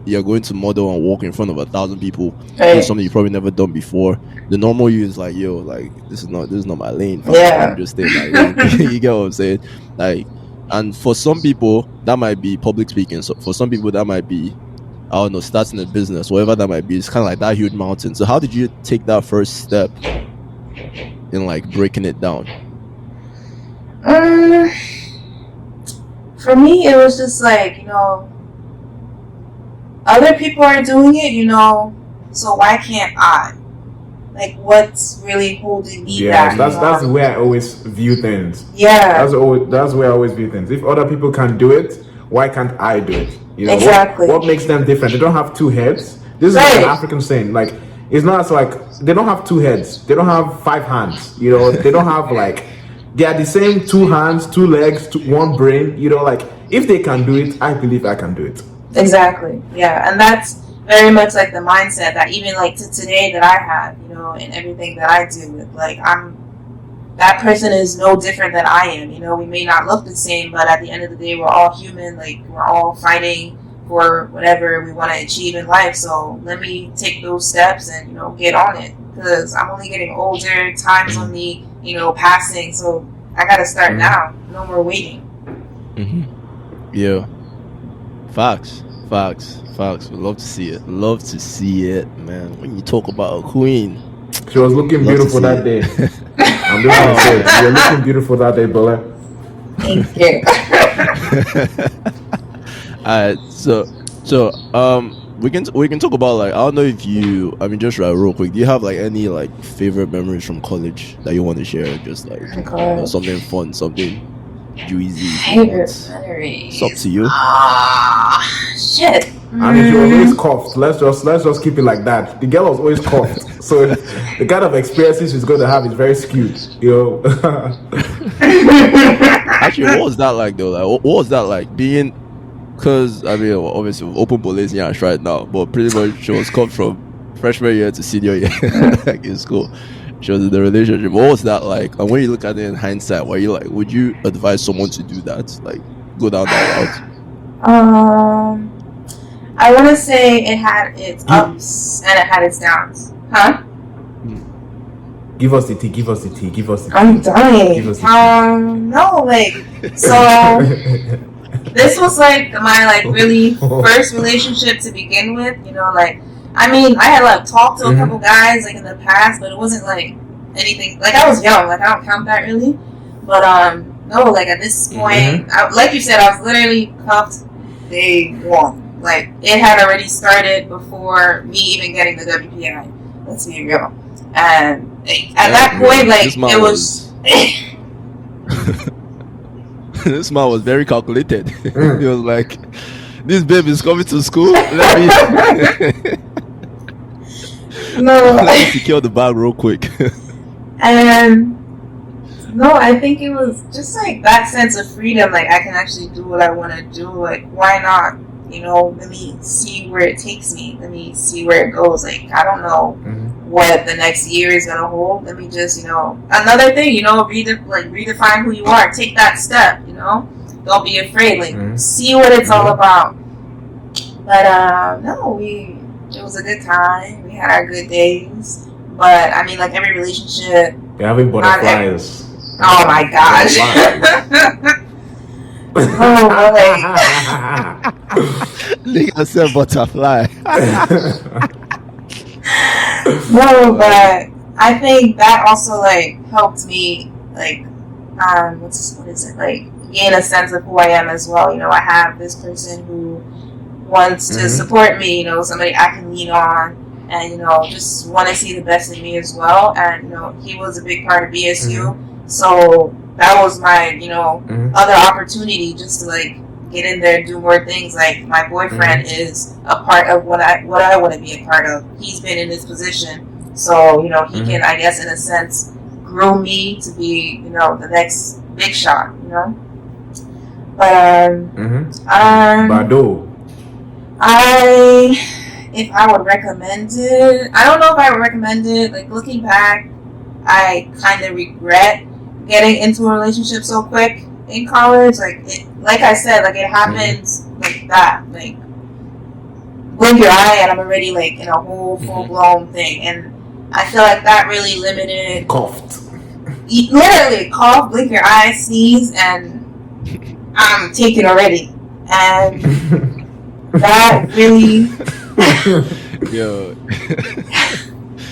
You're going to model and walk in front of 1,000 people. It's something you've probably never done before. The normal you is like, like this is not my lane. I'm just stay in my lane. You get what I'm saying? Like, and for some people that might be public speaking. So for some people that might be, I don't know, starting a business, whatever that might be. It's kind of like that huge mountain. So how did you take that first step in like breaking it down? For me, it was just like, other people are doing it, so why can't I? Like, what's really holding me back? That's the way I always view things. Yeah. That's the way I always view things. If other people can do it, why can't I do it? Exactly. What makes them different? They don't have two heads. This is like an African saying. Like, it's not as like they don't have two heads. They don't have 5 hands. They don't have like, they are the same 2 hands, 2 legs, 1 brain. Like, if they can do it, I believe I can do it. Exactly. Yeah, and that's very much like the mindset that even like to today that I have, and everything that I do. Like, that person is no different than I am. We may not look the same, but at the end of the day, we're all human. Like, we're all fighting for whatever we want to achieve in life. So let me take those steps and, get on it, because I'm only getting older. Time's only, passing. So I got to start now. No more waiting. Yeah. Facts. We'd love to see it, man. When you talk about a queen. She was looking beautiful that day. I'm just gonna say, you're looking beautiful that day, Mbolle. Thank you. Alright, so we can talk about, like, I don't know if you, just real quick, do you have like any like favorite memories from college that you want to share? Just like something fun, something juicy. Favorite memories. It's up to you. Shit. I mean, she was always coughed. Let's just keep it like that. The girl was always coughed. So the kind of experiences she's going to have is very skewed. Actually, what was that like though? Like, what was that like being? Because obviously we're open police right now, but pretty much she was coughed from freshman year to senior year, like in school. She was in the relationship. What was that like? And when you look at it in hindsight, were you like, would you advise someone to do that? Like, go down that route? I want to say it had its ups and it had its downs. Huh? Give us the tea. I'm dying. No, like, so this was like my like really first relationship to begin with. Like, I had like talked to a couple guys like in the past, but it wasn't like anything. Like, I was young, like I don't count that really. But no, like at this point, like you said, I was literally cuffed day 1. Like, it had already started before me even getting the WPI. Let's be real. And at that point, like, it was... This man was very calculated. He was like, this baby is coming to school. Let me secure the bag real quick. And no, I think it was just like that sense of freedom. Like, I can actually do what I want to do. Like, why not? You know, let me see where it takes me. Let me see where it goes. Like, I don't know what the next year is gonna hold. Let me just, you know, another thing, you know, redefine who you are. Take that step. You know, don't be afraid. Like, see what it's all about. But no, it was a good time. We had our good days. But I mean, like, every relationship. You're having butterflies. Oh my gosh. Oh boy. Nigga said butterfly. No, but I think that also like helped me like what is it, like, gain a sense of who I am as well. You know, I have this person who wants to support me, you know, somebody I can lean on, and, you know, just want to see the best in me as well. And, you know, he was a big part of BSU, so that was my, you know, other opportunity just to, like, get in there and do more things. Like, my boyfriend is a part of what I want to be a part of. He's been in this position, so, you know, he can, I guess, in a sense, groom me to be, you know, the next big shot, you know. But Bado. If I would recommend it, I don't know if I would recommend it. Like, looking back, I kind of regret getting into a relationship so quick in college. Like I said, like, it happens like that. Like, blink your eye and I'm already, like, in a whole full-blown thing. And I feel like that really limited. Coughed. Literally, cough, blink your eye, sneeze, and I'm taken already. And that really... Yo.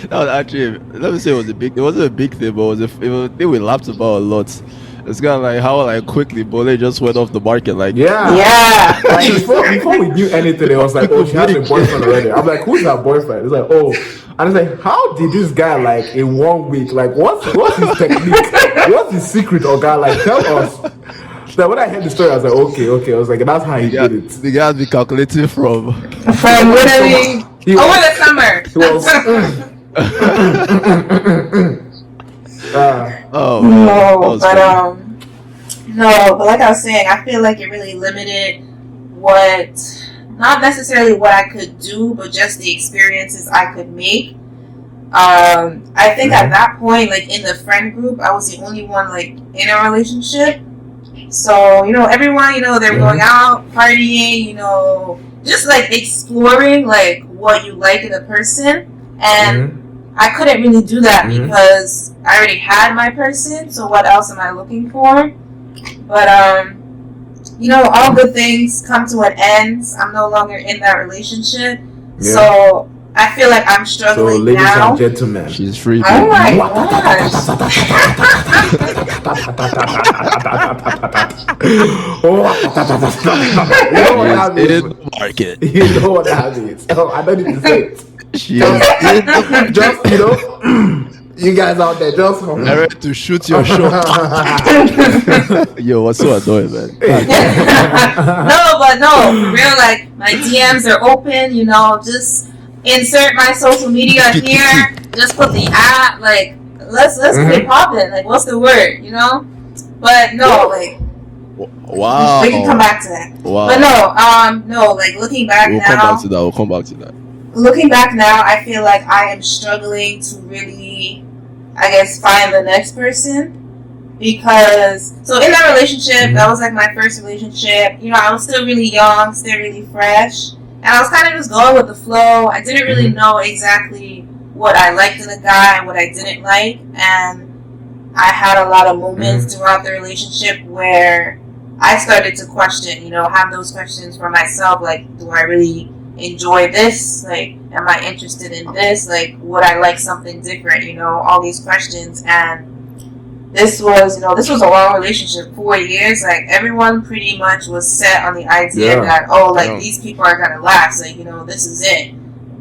That was actually, let me say, it wasn't a big thing, but it was a thing we laughed about a lot. It's kind of like how, like, quickly Mbolle just went off the market. Like, yeah. Like, before we knew anything, it was like, oh, she has a boyfriend already. I'm like, who's her boyfriend? It's like, oh, and it's like, how did this guy, like, in 1 week, like, what's his technique? What's his secret, or guy? Like, tell us. So when I heard the story, I was like, okay. I was like, that's how he did it. The guy had been calculating from literally over the summer. He was. But like I was saying, I feel like it really limited not necessarily what I could do, but just the experiences I could make. I think at that point, like, in the friend group, I was the only one, like, in a relationship. So, you know, everyone, you know, they're going out, partying, you know, just, like, exploring, like, what you like in a person. And I couldn't really do that because I already had my person, so what else am I looking for? But, you know, all good things come to an end. I'm no longer in that relationship. Yeah. So I feel like I'm struggling ladies now. And gentlemen, she's free. Oh my gosh. You know what that means? In the market. You know what that means. Oh, I don't need to say it. She is in the just, you know, you guys out there, just ready to shoot your shot. Yo, what's so annoying, man? No, for real, like, my DMs are open, you know, just insert my social media here, just put the app, like, let's get it popping, like, what's the word, you know? But no, like, wow, we can come back to that. Wow. But no, like, looking back we'll come back to that. Looking back now, I feel like I am struggling to really, I guess, find the next person. Because, so in that relationship, that was like my first relationship, you know, I was still really young, still really fresh, and I was kind of just going with the flow. I didn't really know exactly what I liked in a guy and what I didn't like, and I had a lot of moments throughout the relationship where I started to question, you know, have those questions for myself, like, do I really enjoy this? Like, am I interested in this? Like, would I like something different? You know, all these questions. And this was a long relationship, 4 years. Like everyone pretty much was set on the idea that these people are gonna last. Like this is it.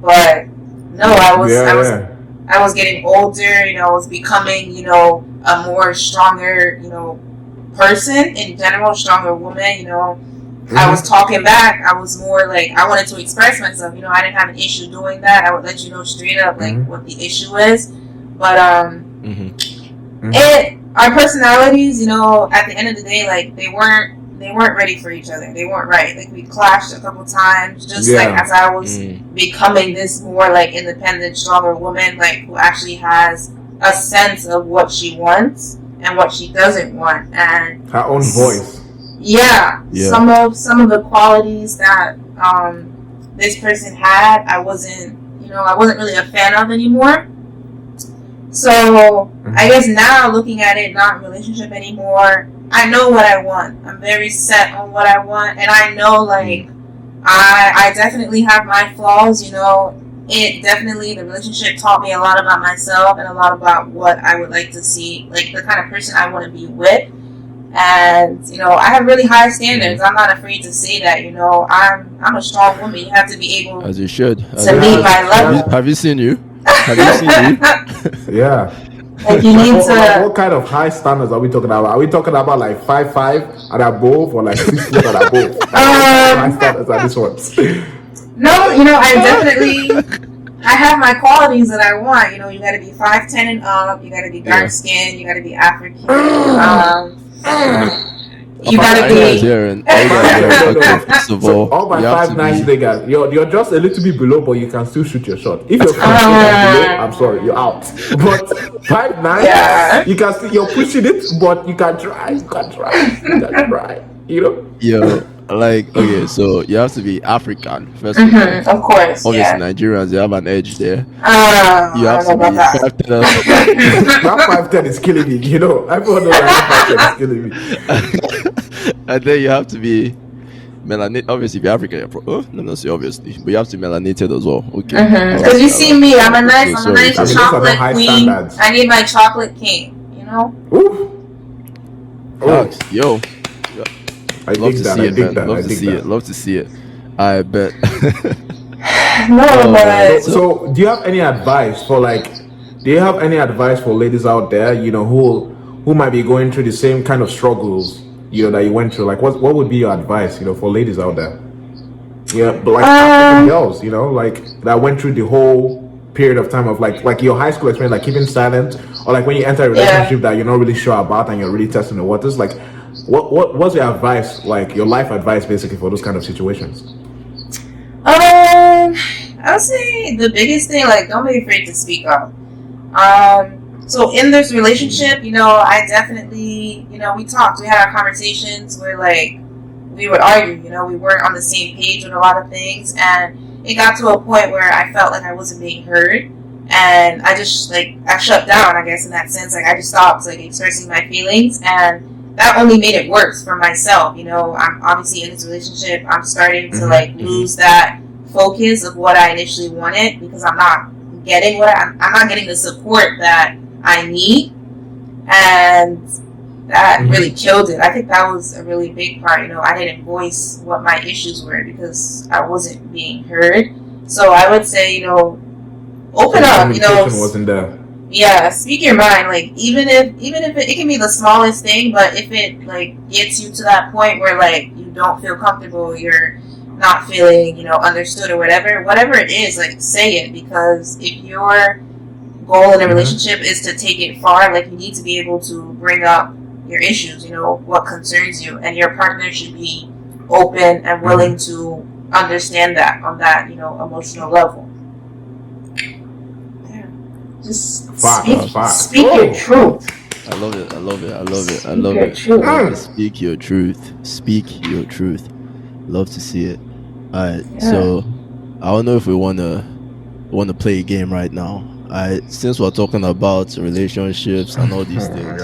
But no, I was getting older. I was becoming a more stronger person in general, stronger woman. I was talking back. I was more like I wanted to express myself. I didn't have an issue doing that. I would let you know straight up like what the issue is. But our personalities, at the end of the day, like they weren't ready for each other. They weren't right. Like we clashed a couple times, just like as I was becoming this more like independent, stronger woman, like who actually has a sense of what she wants and what she doesn't want, and her own voice. Yeah. Some of the qualities that this person had, I wasn't really a fan of anymore. So I guess now looking at it, not in a relationship anymore, I know what I want. I'm very set on what I want, and I know like I definitely have my flaws. The relationship taught me a lot about myself and a lot about what I would like to see, like the kind of person I want to be with. And I have really high standards. I'm not afraid to say that. I'm a strong woman. You have to be able, as you should, to meet my level. Have you seen you? Yeah. Like you need to. What kind of high standards are we talking about? Are we talking about like 5'5" and above, or like 6 foot and above? High standards are this ones. No, I have my qualities that I want. You gotta be 5'10" and up. You gotta be dark skinned. You gotta be African. You gotta be. Okay, first of all, all my 5'9" niggas, you're just a little bit below, but you can still shoot your shot. If you're below, I'm sorry, you're out. But 5'9", you can still, you're pushing it, but you can try. Yo, like, okay, so you have to be African first of all. Of course. Obviously, Nigerians, they have an edge there. You have to be 5'10". That 5'10" is killing me. Everyone knows that 5'10" is killing me. And then you have to be melanated. Obviously, if you're African, let me not say obviously, but you have to be melanated as well. Okay. Because you see me, I'm a nice chocolate queen. Standards. I need my chocolate king. Ooh. Yo. Love to see it, man. Love to see it. I bet. So, do you have any advice for ladies out there, who might be going through the same kind of struggles, that you went through? Like, what would be your advice, for ladies out there? Yeah, but like African girls, like that went through the whole period of time of like your high school experience, like keeping silent, or like when you enter a relationship that you're not really sure about and you're really testing the waters, like. What's your advice, like your life advice, basically, for those kind of situations? I would say the biggest thing, like, don't be afraid to speak up. So in this relationship, I definitely, we talked, we had our conversations where, like, we would argue, we weren't on the same page with a lot of things, and it got to a point where I felt like I wasn't being heard, and I just, I shut down, I guess, in that sense. Like, I just stopped, expressing my feelings, and that only made it worse for myself. I'm obviously in this relationship. I'm starting to lose that focus of what I initially wanted because I'm not getting I'm not getting the support that I need, and that really killed it. I think that was a really big part. I didn't voice what my issues were because I wasn't being heard. So I would say, open up. Wasn't there. Yeah, speak your mind. Like even if it can be the smallest thing, but if it gets you to that point where you don't feel comfortable, you're not feeling understood or whatever it is, say it, because if your goal in a relationship is to take it far, you need to be able to bring up your issues, what concerns you, and your partner should be open and willing to understand that on that emotional level. Just speak your truth. I love it. Speak your truth. Love to see it. Alright, so I don't know if we wanna play a game right now. Since we're talking about relationships and all these things,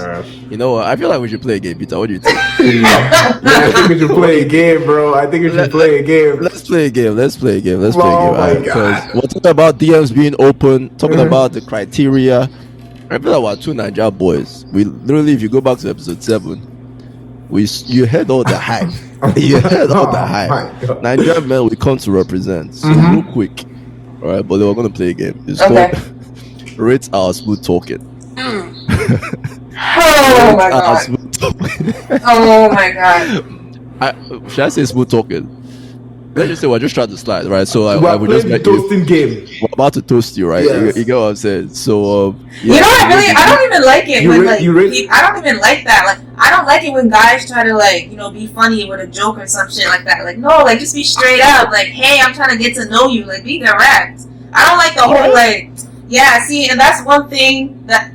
you know what? I feel like we should play a game, Peter. What do you think? I think we should play a game, bro. Play a game. Let's play a game. Because we're talking about DMs being open, talking about the criteria, I feel like we're two Niger boys. We literally, if you go back to episode 7, you heard all the hype. You heard all the hype. Nigerian men, we come to represent. So real quick, all right, but they were gonna play a game. It's called Rate Our Smooth Talking. Oh my god! Oh my god! Should I say smooth talking? Let's just say we're just trying to slide, right? So I would just make toasting game. We're about to toast you, right? Yes. You get what I'm saying? So you know, I don't even like it when I don't even like that. Like, I don't like it when guys try to, like, you know, be funny with a joke or some shit like that. Like, no, like, just be straight up. Like, hey, I'm trying to get to know you. Like, be direct. I don't like the whole, like, yeah. See, and that's one thing that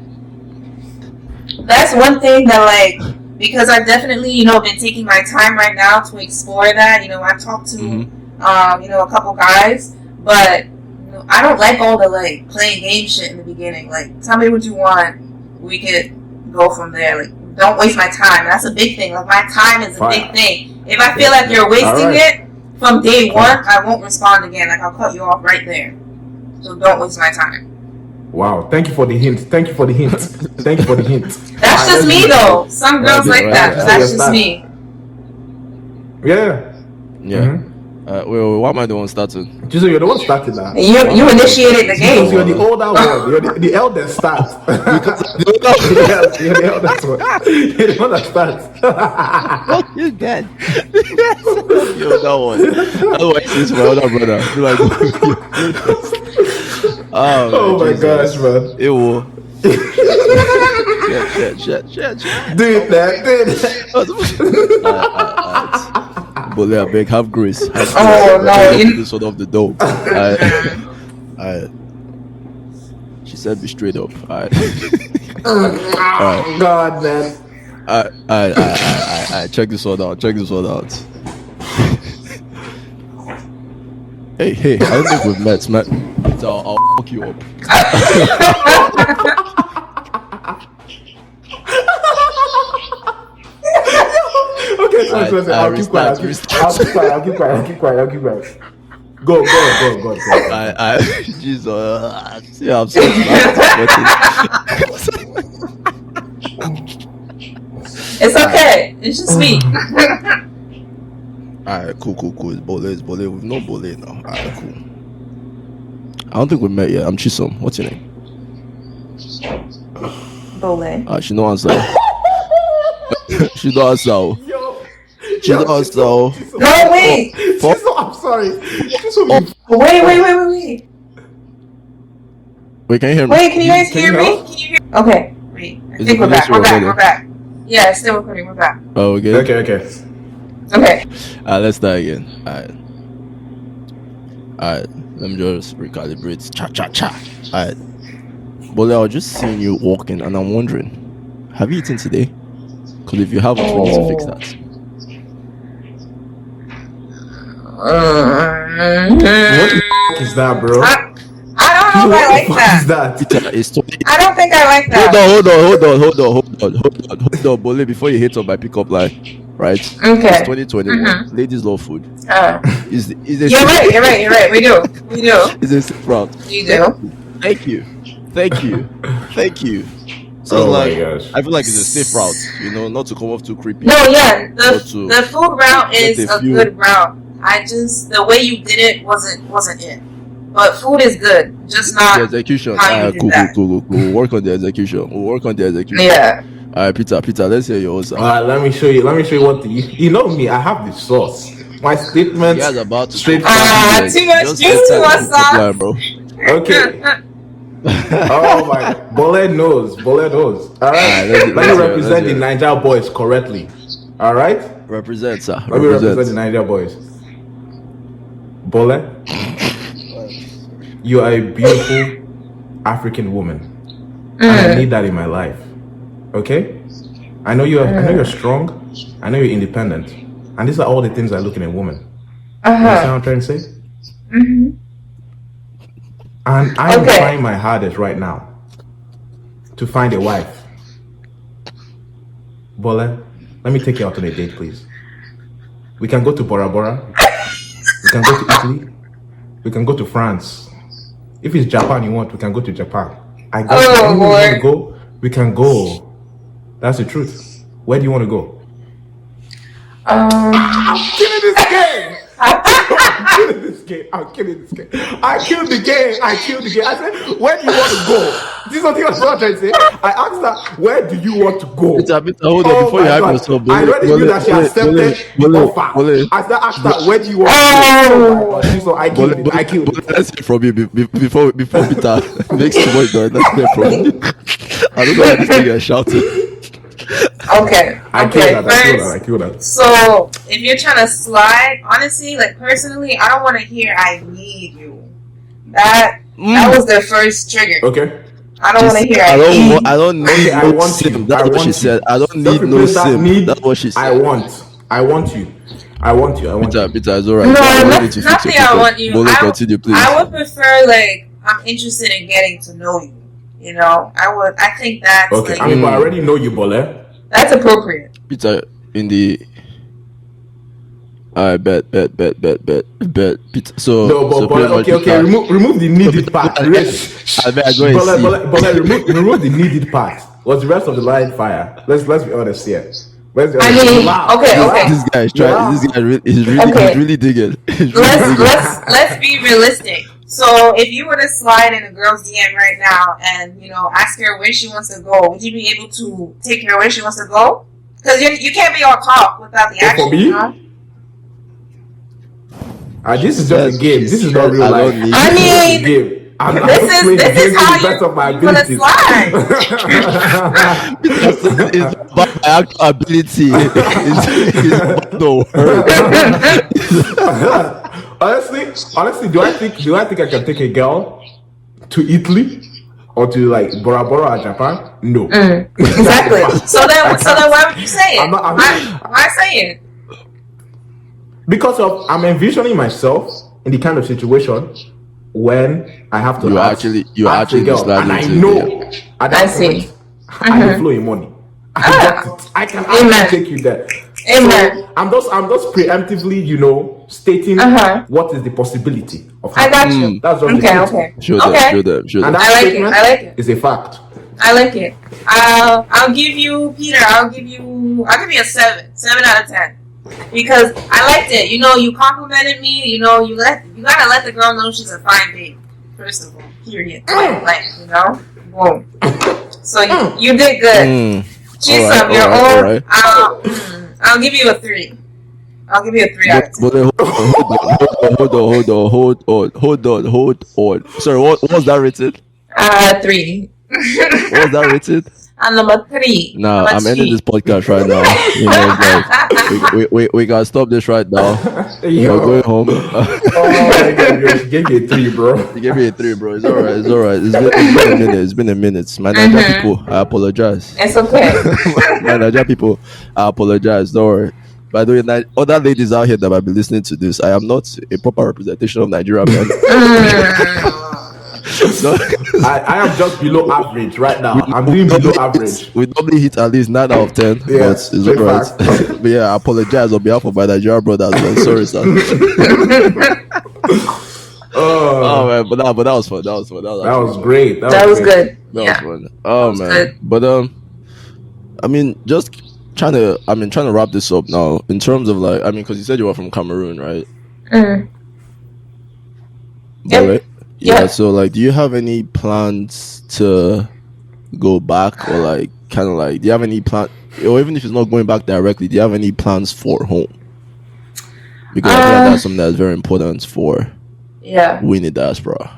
like. Because I've definitely, you know, been taking my time right now to explore that. You know, I've talked to, you know, a couple guys, but you know, I don't like all the, like, playing game shit in the beginning. Like, tell me what you want. We could go from there. Like, don't waste my time. That's a big thing. Like, my time is a big thing. If I feel like you're wasting it from day one, I won't respond again. Like, I'll cut you off right there. So don't waste my time. Wow, thank you for the hint. Thank you for the hint. That's just me, though. Some girls like that. That's just me. Yeah. Well, why am I the one starting? Just so you're the one starting that. You initiated the game. Because you're the older one. You're the eldest start. Yes, you're the eldest one. You're the one that starts. Oh, you're dead. You're that one. Otherwise, this is my older brother. You're like, oh my gosh, man. It will. Shit. Dude, Mbolle, I beg, have grace. Oh no! This one off the door. She said, "Be straight up." God, man. I check this one out. Hey, I don't think we've met, man. So I'll fuck you up. Okay, so I'll keep quiet. Go. Jesus. Yeah, I'm sorry. It's okay. It's just me. Alright, cool. It's Mbolle. We've known Mbolle now. Alright, cool. I don't think we met yet. I'm Chisom. What's your name? Mbolle. She no answer. She don't answer. She don't answer. No, wait. I'm sorry. Wait. Wait, can you hear me? Wait, can you guys hear me? Okay, wait. I think we're back. We're back. Yeah, it's still recording. We're back. Oh, we're good? Okay. Let's start again. Alright. Let me just recalibrate. Cha. Alright. Mbolle, I was just seeing you walking and I'm wondering, have you eaten today? Because if you haven't, we need to fix that. What the f*** is that, bro? I don't know if I like that. I don't think I like that. Hold on, Mbolle, before you hit on my pickup line, right? Okay. It's 2021. Ladies love food. You're right. We do. It's a safe route. You do. Thank you. So I feel like it's a safe route, you know, not to come off too creepy. No, yeah, the food route is a good route. The way you did it wasn't it. But food is good, just not the execution. Cool. We'll work on the execution. Yeah. Alright, Peter, let's hear yours. Alright, let me show you what you know me. I have the sauce. My statement. You guys are about to straight. Too much juice, too much sauce, bro. Okay. Oh my, Mbolle knows. Alright, let me represent the Niger boys correctly. Alright? Represent, sir. Let me represent the Niger boys. Mbolle, you are a beautiful African woman. And I need that in my life. Okay? I know you're strong. I know you're independent. And these are all the things I look in a woman. You understand what I'm trying to say? Mm-hmm. And I'm trying my hardest right now to find a wife. Mbolle, let me take you out on a date, please. We can go to Bora Bora. We can go to Italy. We can go to France. If it's Japan you want, we can go to Japan. I got you. Anywhere you want to go, we can go. That's the truth. Where do you want to go? I'm killing this game. I'm killing this game. I killed the game. I said, where do you want to go? This is what I was trying to say. I asked her, where do you want to go? Hold on, before you hype yourself, I already knew that she accepted the offer. I asked her, where do you want to go? So I killed it. Let's hear from you before Peter makes too much noise. Let's hear from you. I don't know why this thing is shouting. Okay. I killed that. So if you're trying to slide, honestly, like personally, I don't want to hear "I need you." That was their first trigger. Okay. I don't want to hear. I don't need okay, no sim. That's what she said. I don't need no sim. That's what she said. I want you. Peter, it's alright. No, nothing. I want you. Continue, please. I would prefer like I'm interested in getting to know you. You know, I think that's okay. like, I mean, but I already know you, Mbolle. That's appropriate. Peter, in the. I bet. Peter, so no, but so okay. Remove the needed part. I bet I go and see. Mbolle, remove the needed part. What's the rest of the line fire? Let's be honest here. Okay. This guy is trying. This guy is really digging. Let's be realistic. So if you were to slide in a girl's DM right now and ask her where she wants to go, would you be able to take her where she wants to go? Because you can't be all talk without the action. For me? This is just a game. This is not real life. I mean, this is how best of my you're gonna slide. It's about my actual ability. It's about the word. Honestly, do I think I can take a girl to Italy or to like Bora Bora or Japan? No. Exactly. So then why would you say it? Why say it? Because I'm envisioning myself in the kind of situation when I have to you actually girl, and I know at that point I will flow in money. I can actually take you there. Amen. So I'm just preemptively, stating what is the possibility of I got you. That's what okay. Show them. And that I like it. Is a fact. I like it. I'll give you, Peter. I'll give you a 7 out of 10 because I liked it. You complimented me. You gotta let the girl know she's a fine babe. First of all, period. Boom. So you did good. She's of your own. Right. I'll give you a 3. I'll give you a 3 out of 10. Hold on. Sorry, what was that rated? 3. What was that rated? Number 3. Nah, I'm ending this podcast right now. We gotta stop this right now. We're going home. Oh my god, you gave me a 3, bro. You gave me a 3, bro. It's alright. It's been a minute. My Nigeria people, I apologize. It's okay. My Nigeria people, I apologize. Don't worry. By the way, other ladies out here that might be listening to this, I am not a proper representation of Nigeria men. So, I am just below average right now. I'm doing below average. We normally hit at least 9 out of 10. Yeah, but it's alright. But yeah, I apologize on behalf of my Nigerian brothers. Man. Sorry, sir. Oh man, but that was fun. That was great. That was good. That was fun. Oh man. Good. But I mean, just trying to wrap this up now in terms of like, I mean, because you said you were from Cameroon, right? Yep. Yeah, so like, do you have any plans to go back, or like, kind of like, do you have any plan, or even if it's not going back directly, do you have any plans for home? Because I feel like that's something that's very important for winning diaspora.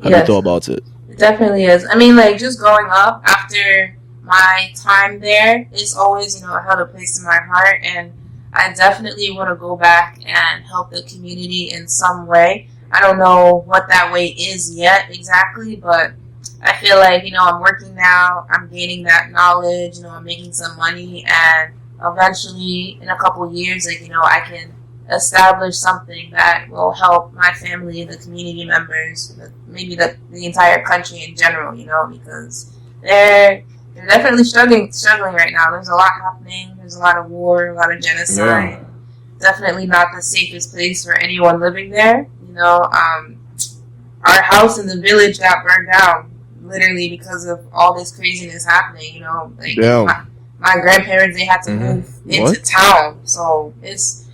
Have you thought about it? It definitely is. I mean, like, just growing up after my time there, it's always, held a place in my heart, and I definitely want to go back and help the community in some way. I don't know what that way is yet exactly, but I feel like, I'm working now, I'm gaining that knowledge, I'm making some money, and eventually in a couple years, I can establish something that will help my family, the community members, maybe the entire country in general, because they're definitely struggling right now. There's a lot happening. There's a lot of war, a lot of genocide. Yeah. Definitely not the safest place for anyone living there. Our house in the village got burned down literally because of all this craziness happening. You know, like Damn. my grandparents, they had to move into What? town, so it's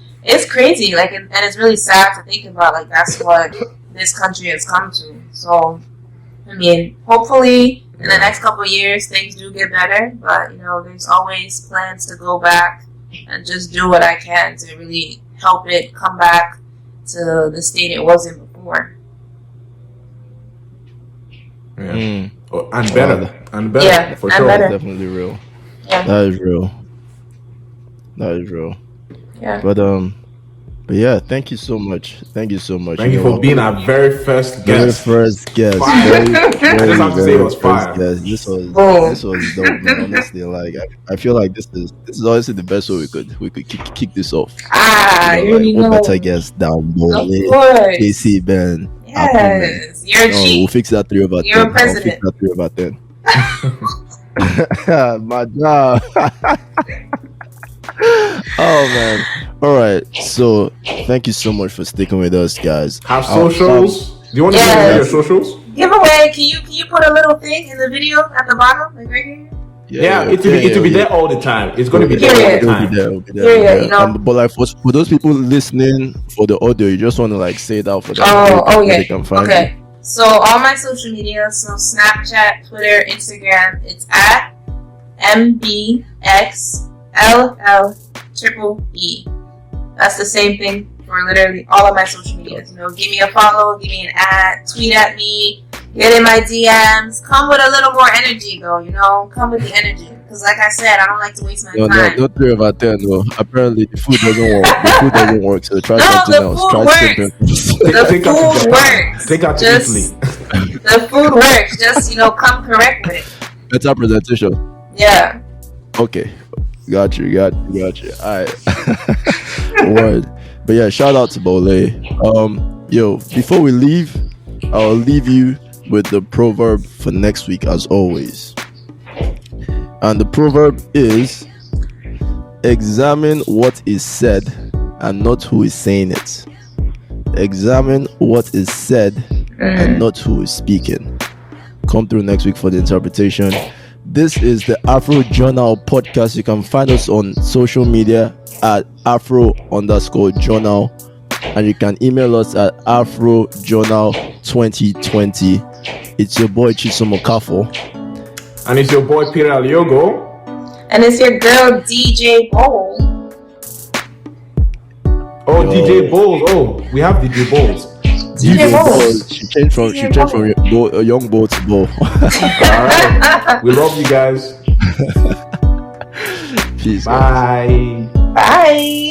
crazy. Like, and it's really sad to think about. Like, that's what this country has come to. So, I mean, hopefully in the next couple of years things do get better. But you know, there's always plans to go back and just do what I can to really help it come back to the state it was in before. Yeah. Oh, and better. And better. Yeah, For and sure. better. That's definitely real. Yeah. That is real. That is real. Yeah. But yeah, thank you so much. Thank you so much. Thank you for being our very first very guest. first guest. Fire. Very, I just have to say it was fire. guest. This was dope, man. Honestly, like I feel like this is honestly the best way we could kick this off. You already what know. better guest down Mbolle, Of course. KC, Ben. Yes. You're a No, G. we'll fix that 3 over 10. You're a I'll president. fix that 3 over 10. My job. Oh man. All right. So thank you so much for sticking with us, guys. Have socials. Do you want to give away your socials? Giveaway. Can you put a little thing in the video at the bottom, like right here? Yeah, it will be there all the time. It's going to be there all the time. It'll be Yeah, there. you know. But like for those people listening for the audio, you just want to like say it out for them. Oh, where yeah. They can find Okay. you. So all my social media, so Snapchat, Twitter, Instagram, it's at MBXLL_E. That's the same thing for literally all of my social medias. You know, give me a follow, give me an ad, tweet at me, get in my DMs. Come with a little more energy, though. You know, come with the energy. Because, like I said, I don't like to waste my time. No, 3 over 10. No, apparently the food doesn't work. The food doesn't work. So try No, something the else. food Try works. something. The Take out to food Japan. works. Take out to Just- Italy. The food works. Just, you know, come correct with it. Better presentation. Yeah. Okay, got you. All right. Word. But yeah, shout out to Mbolle. Yo, before we leave, I'll leave you with the proverb for next week, as always. And the proverb is: examine what is said and not who is saying it. Examine what is said and not who is speaking. Come through next week for the interpretation. This is the Afro Journal podcast. You can find us on social media at Afro_Journal, and you can email us at AfroJournal2020. It's your boy Chisom Okafo. And it's your boy Peter Aliogo. And it's your girl, DJ Bowl. Oh, Yo. DJ Bowles. Oh, we have DJ Bowles. DJ Bowles. She changed from young boy to bow. Alright. We love you guys. Peace. Bye. Bye.